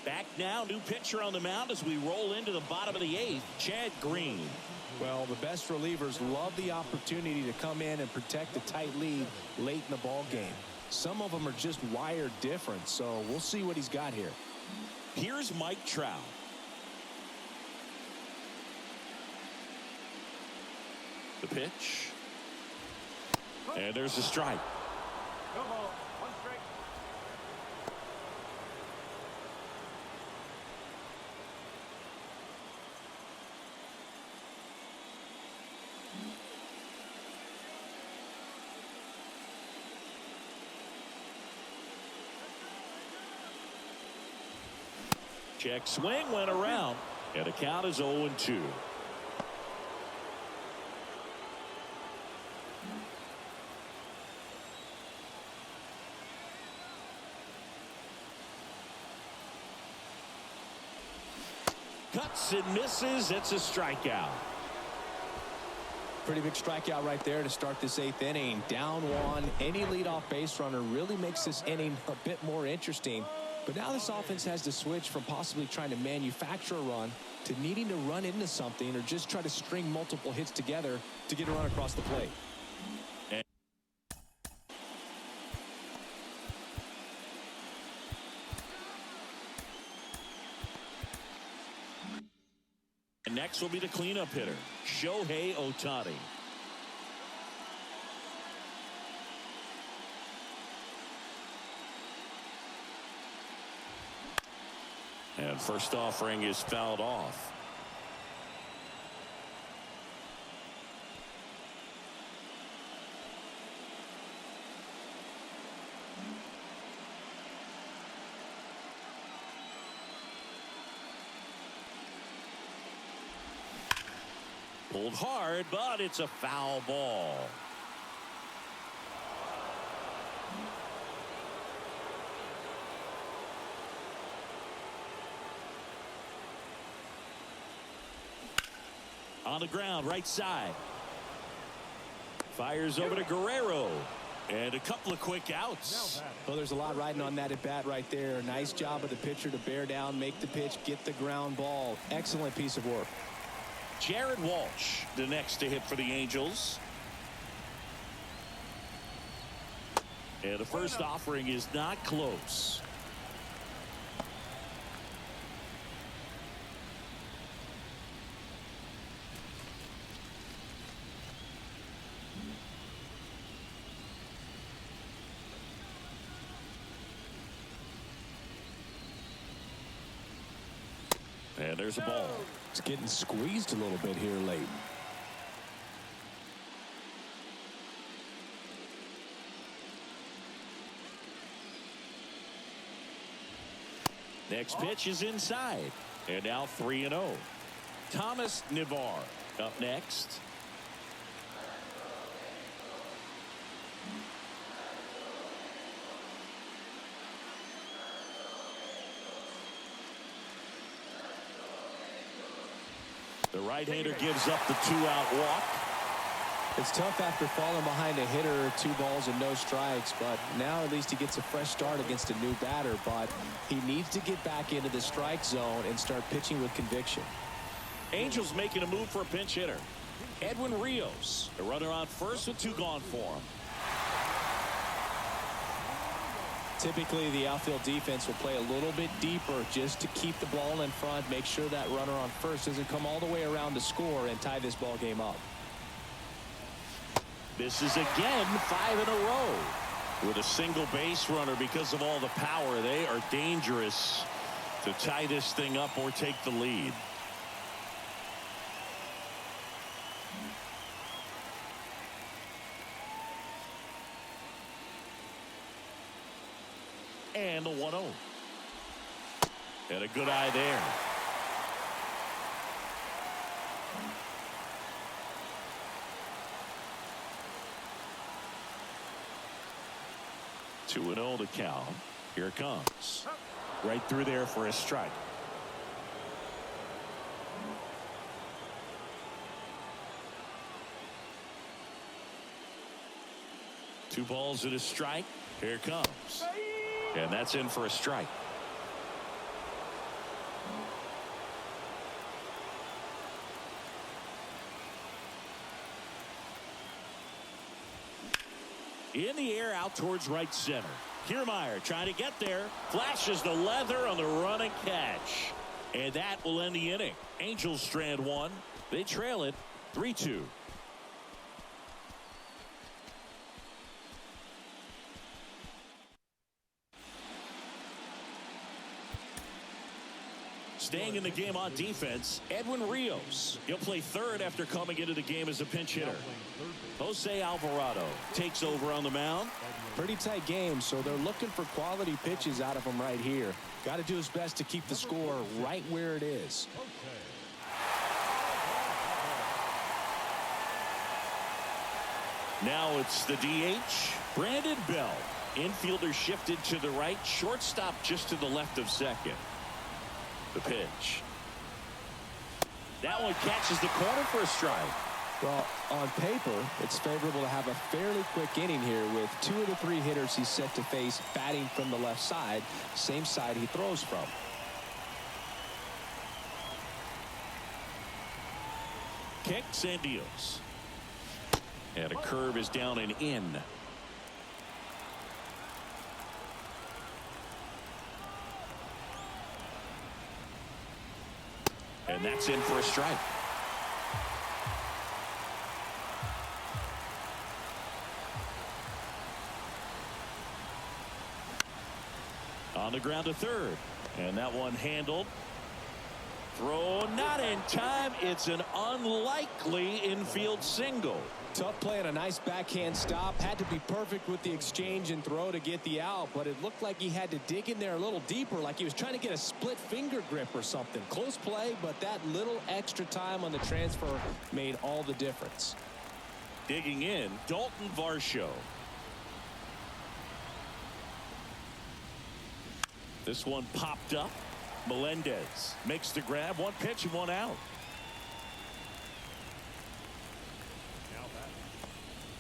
Back now, new pitcher on the mound as we roll into the bottom of the 8th, Chad Green. Well, the best relievers love the opportunity to come in and protect the tight lead late in the ball game. Some of them are just wired different, so we'll see what he's got here. Here's Mike Trout. The pitch. And there's a strike. No ball, 1 strike. Check swing went around, and the count is 0-2. Cuts and misses. It's a strikeout. Pretty big strikeout right there to start this 8th inning. Down 1. Any leadoff base runner really makes this inning a bit more interesting. But now this offense has to switch from possibly trying to manufacture a run to needing to run into something or just try to string multiple hits together to get a run across the plate. And next will be the cleanup hitter, Shohei Ohtani. And first offering is fouled off. Pulled hard, but it's a foul ball. On the ground, right side. Fires over to Guerrero. And a couple of quick outs. Well, there's a lot riding on that at bat right there. Nice job of the pitcher to bear down, make the pitch, get the ground ball. Excellent piece of work. Jared Walsh, the next to hit for the Angels. And the first offering is not close. And there's a ball. It's getting squeezed a little bit here late. Next pitch is inside. And now 3-0. Thomas Navar up next. The right-hander gives up the 2-out walk. It's tough after falling behind a hitter, 2 balls and no strikes, but now at least he gets a fresh start against a new batter, but he needs to get back into the strike zone and start pitching with conviction. Angels making a move for a pinch hitter. Edwin Rios, a runner on first with 2 gone for him. Typically, the outfield defense will play a little bit deeper just to keep the ball in front, make sure that runner on first doesn't come all the way around to score and tie this ball game up. This is again 5 in a row. With a single base runner because of all the power, they are dangerous to tie this thing up or take the lead. And the 1-0. And a good eye there. Two and 0 to count. Here it comes. Right through there for a strike. Two balls and a strike. Here it comes. And that's in for a strike. In the air out towards right center. Kiermaier trying to get there. Flashes the leather on the run and catch. And that will end the inning. Angels strand 1. They trail it 3-2. Staying in the game on defense, Edwin Rios. He'll play third after coming into the game as a pinch hitter. Jose Alvarado takes over on the mound. Pretty tight game, so they're looking for quality pitches out of him right here. Got to do his best to keep the score right where it is. Now it's the DH, Brandon Bell. Infielder shifted to the right, shortstop just to the left of second. The pitch. That one catches the corner for a strike. Well, on paper, it's favorable to have a fairly quick inning here with 2 of the 3 hitters he's set to face batting from the left side, same side he throws from. Kicks and deals. And a curve is down and in. And that's in for a strike. On On the ground to third. And that one handled. Throw not in time. It's an unlikely infield single. Tough play and a nice backhand stop. Had to be perfect with the exchange and throw to get the out, but it looked like he had to dig in there a little deeper, like he was trying to get a split finger grip or something. Close play, but that little extra time on the transfer made all the difference. Digging in, Dalton Varsho. This one popped up. Melendez makes the grab. One pitch and one out. Now back.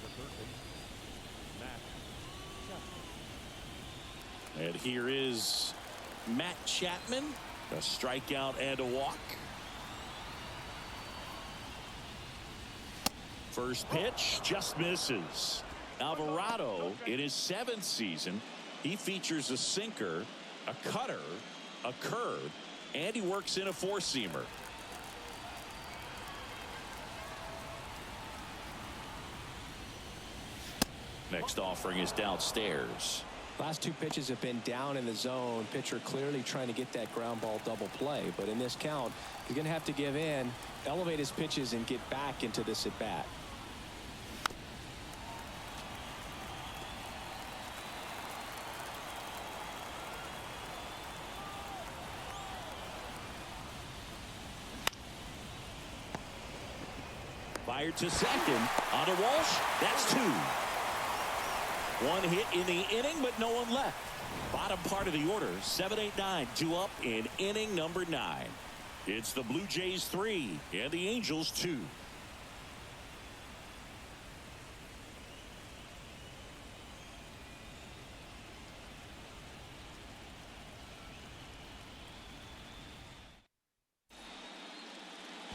The third base. Matt. And here is Matt Chapman. A strikeout and a walk. First pitch just misses. Alvarado in his 7th season. He features a sinker, a cutter, a curve, and he works in a four-seamer. Next offering is downstairs. Last 2 pitches have been down in the zone. Pitcher clearly trying to get that ground ball double play, but in this count, he's going to have to give in, elevate his pitches, and get back into this at bat. Fired to second. On to Walsh. That's 2. One hit in the inning, but no one left. Bottom part of the order. 7, 8, 9. 2 up in inning number 9. It's the Blue Jays 3 and the Angels 2.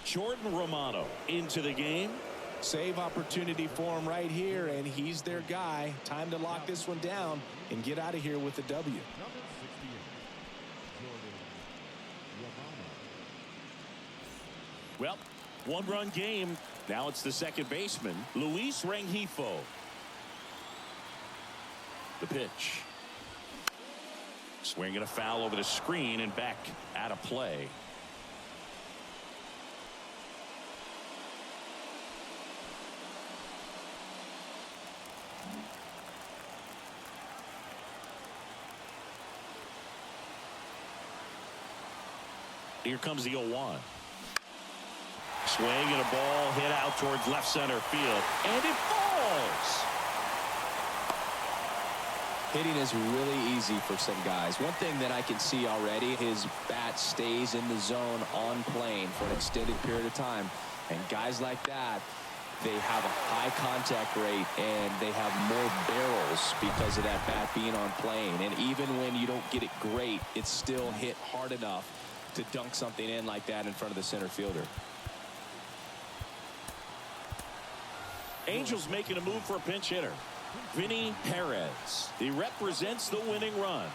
Jordan Romano into the game. Save opportunity for him right here, and he's their guy. Time to lock this one down and get out of here with a W. Number 68. Jordan Romano. Well, one-run game. Now it's the second baseman, Luis Rengifo. The pitch. Swinging a foul over the screen and back out of play. Here comes the 0-1. Swing and a ball hit out towards left center field. And it falls. Hitting is really easy for some guys. One thing that I can see already, his bat stays in the zone on plane for an extended period of time. And guys like that, they have a high contact rate and they have more barrels because of that bat being on plane. And even when you don't get it great, it's still hit hard enough to dunk something in like that in front of the center fielder. Angels making a move for a pinch hitter. Vinny Perez. He represents the winning run.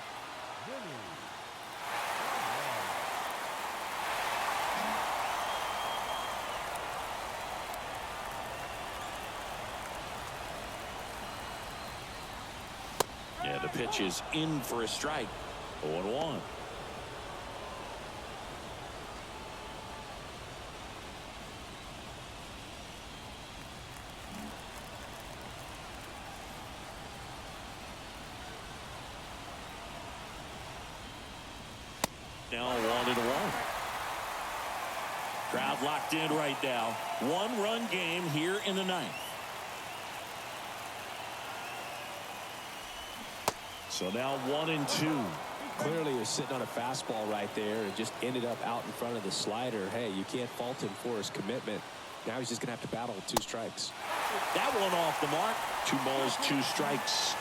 Yeah, the pitch is in for a strike. 0-1. Now 1-1. Crowd locked in right now. One-run game here in the 9th. So now 1-2. Clearly he was sitting on a fastball right there and just ended up out in front of the slider. Hey, you can't fault him for his commitment. Now he's just going to have to battle with 2 strikes. That one off the mark. 2 balls, 2 strikes.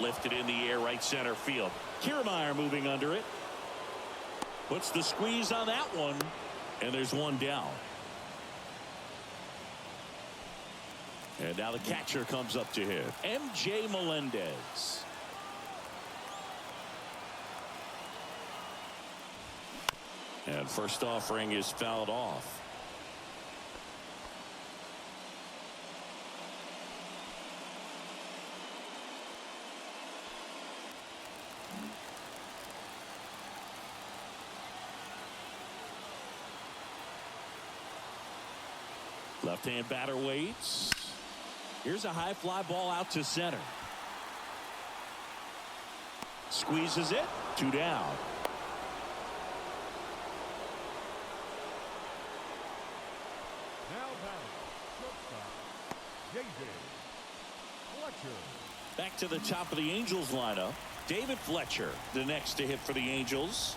Lifted in the air, right center field. Kiermaier moving under it. Puts the squeeze on that one. And there's one down. And now the catcher comes up to hit. MJ Melendez. And first offering is fouled off. Left-hand batter waits. Here's a high fly ball out to center. Squeezes it. 2 down. Now batting, shortstop, J.J. Fletcher. Back to the top of the Angels lineup. David Fletcher, the next to hit for the Angels.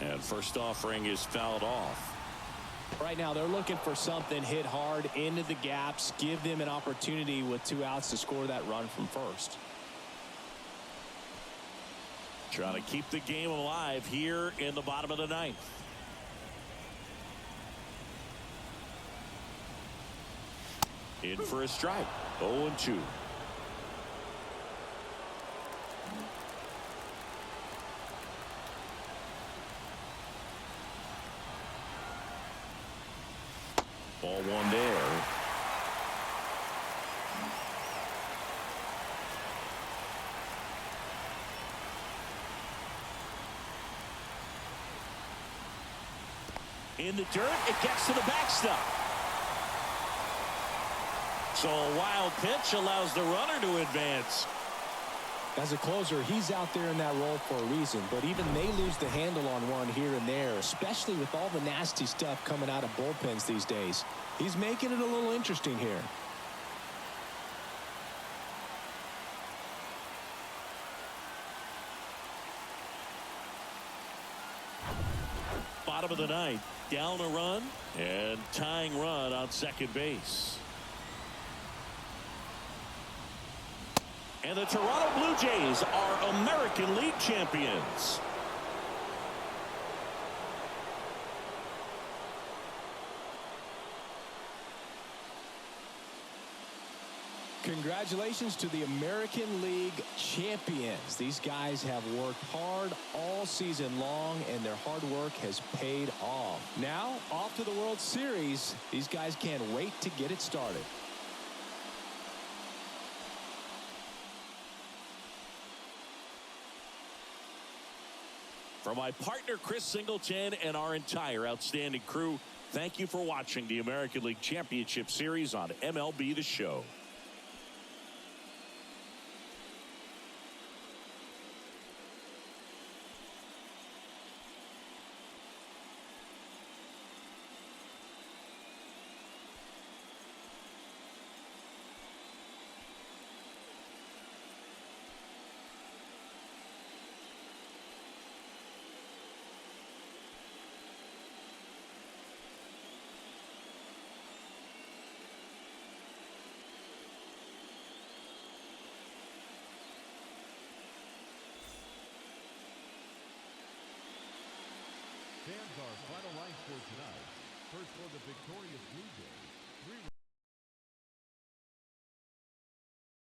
And first offering is fouled off. Right now, they're looking for something hit hard into the gaps, give them an opportunity with 2 outs to score that run from first. Trying to keep the game alive here in the bottom of the 9th. In for a strike. 0-2. Ball 1 there. In the dirt, it gets to the backstop. So a wild pitch allows the runner to advance. As a closer, he's out there in that role for a reason, but even they lose the handle on one here and there, especially with all the nasty stuff coming out of bullpens these days. He's making it a little interesting here. Bottom of the 9th, down a run and tying run on second base. And the Toronto Blue Jays are American League champions. Congratulations to the American League champions. These guys have worked hard all season long, and their hard work has paid off. Now, off to the World Series. These guys can't wait to get it started. For my partner, Chris Singleton, and our entire outstanding crew, thank you for watching the American League Championship Series on MLB The Show. Fans, our final line score tonight. First for the victorious Blue Jays. 3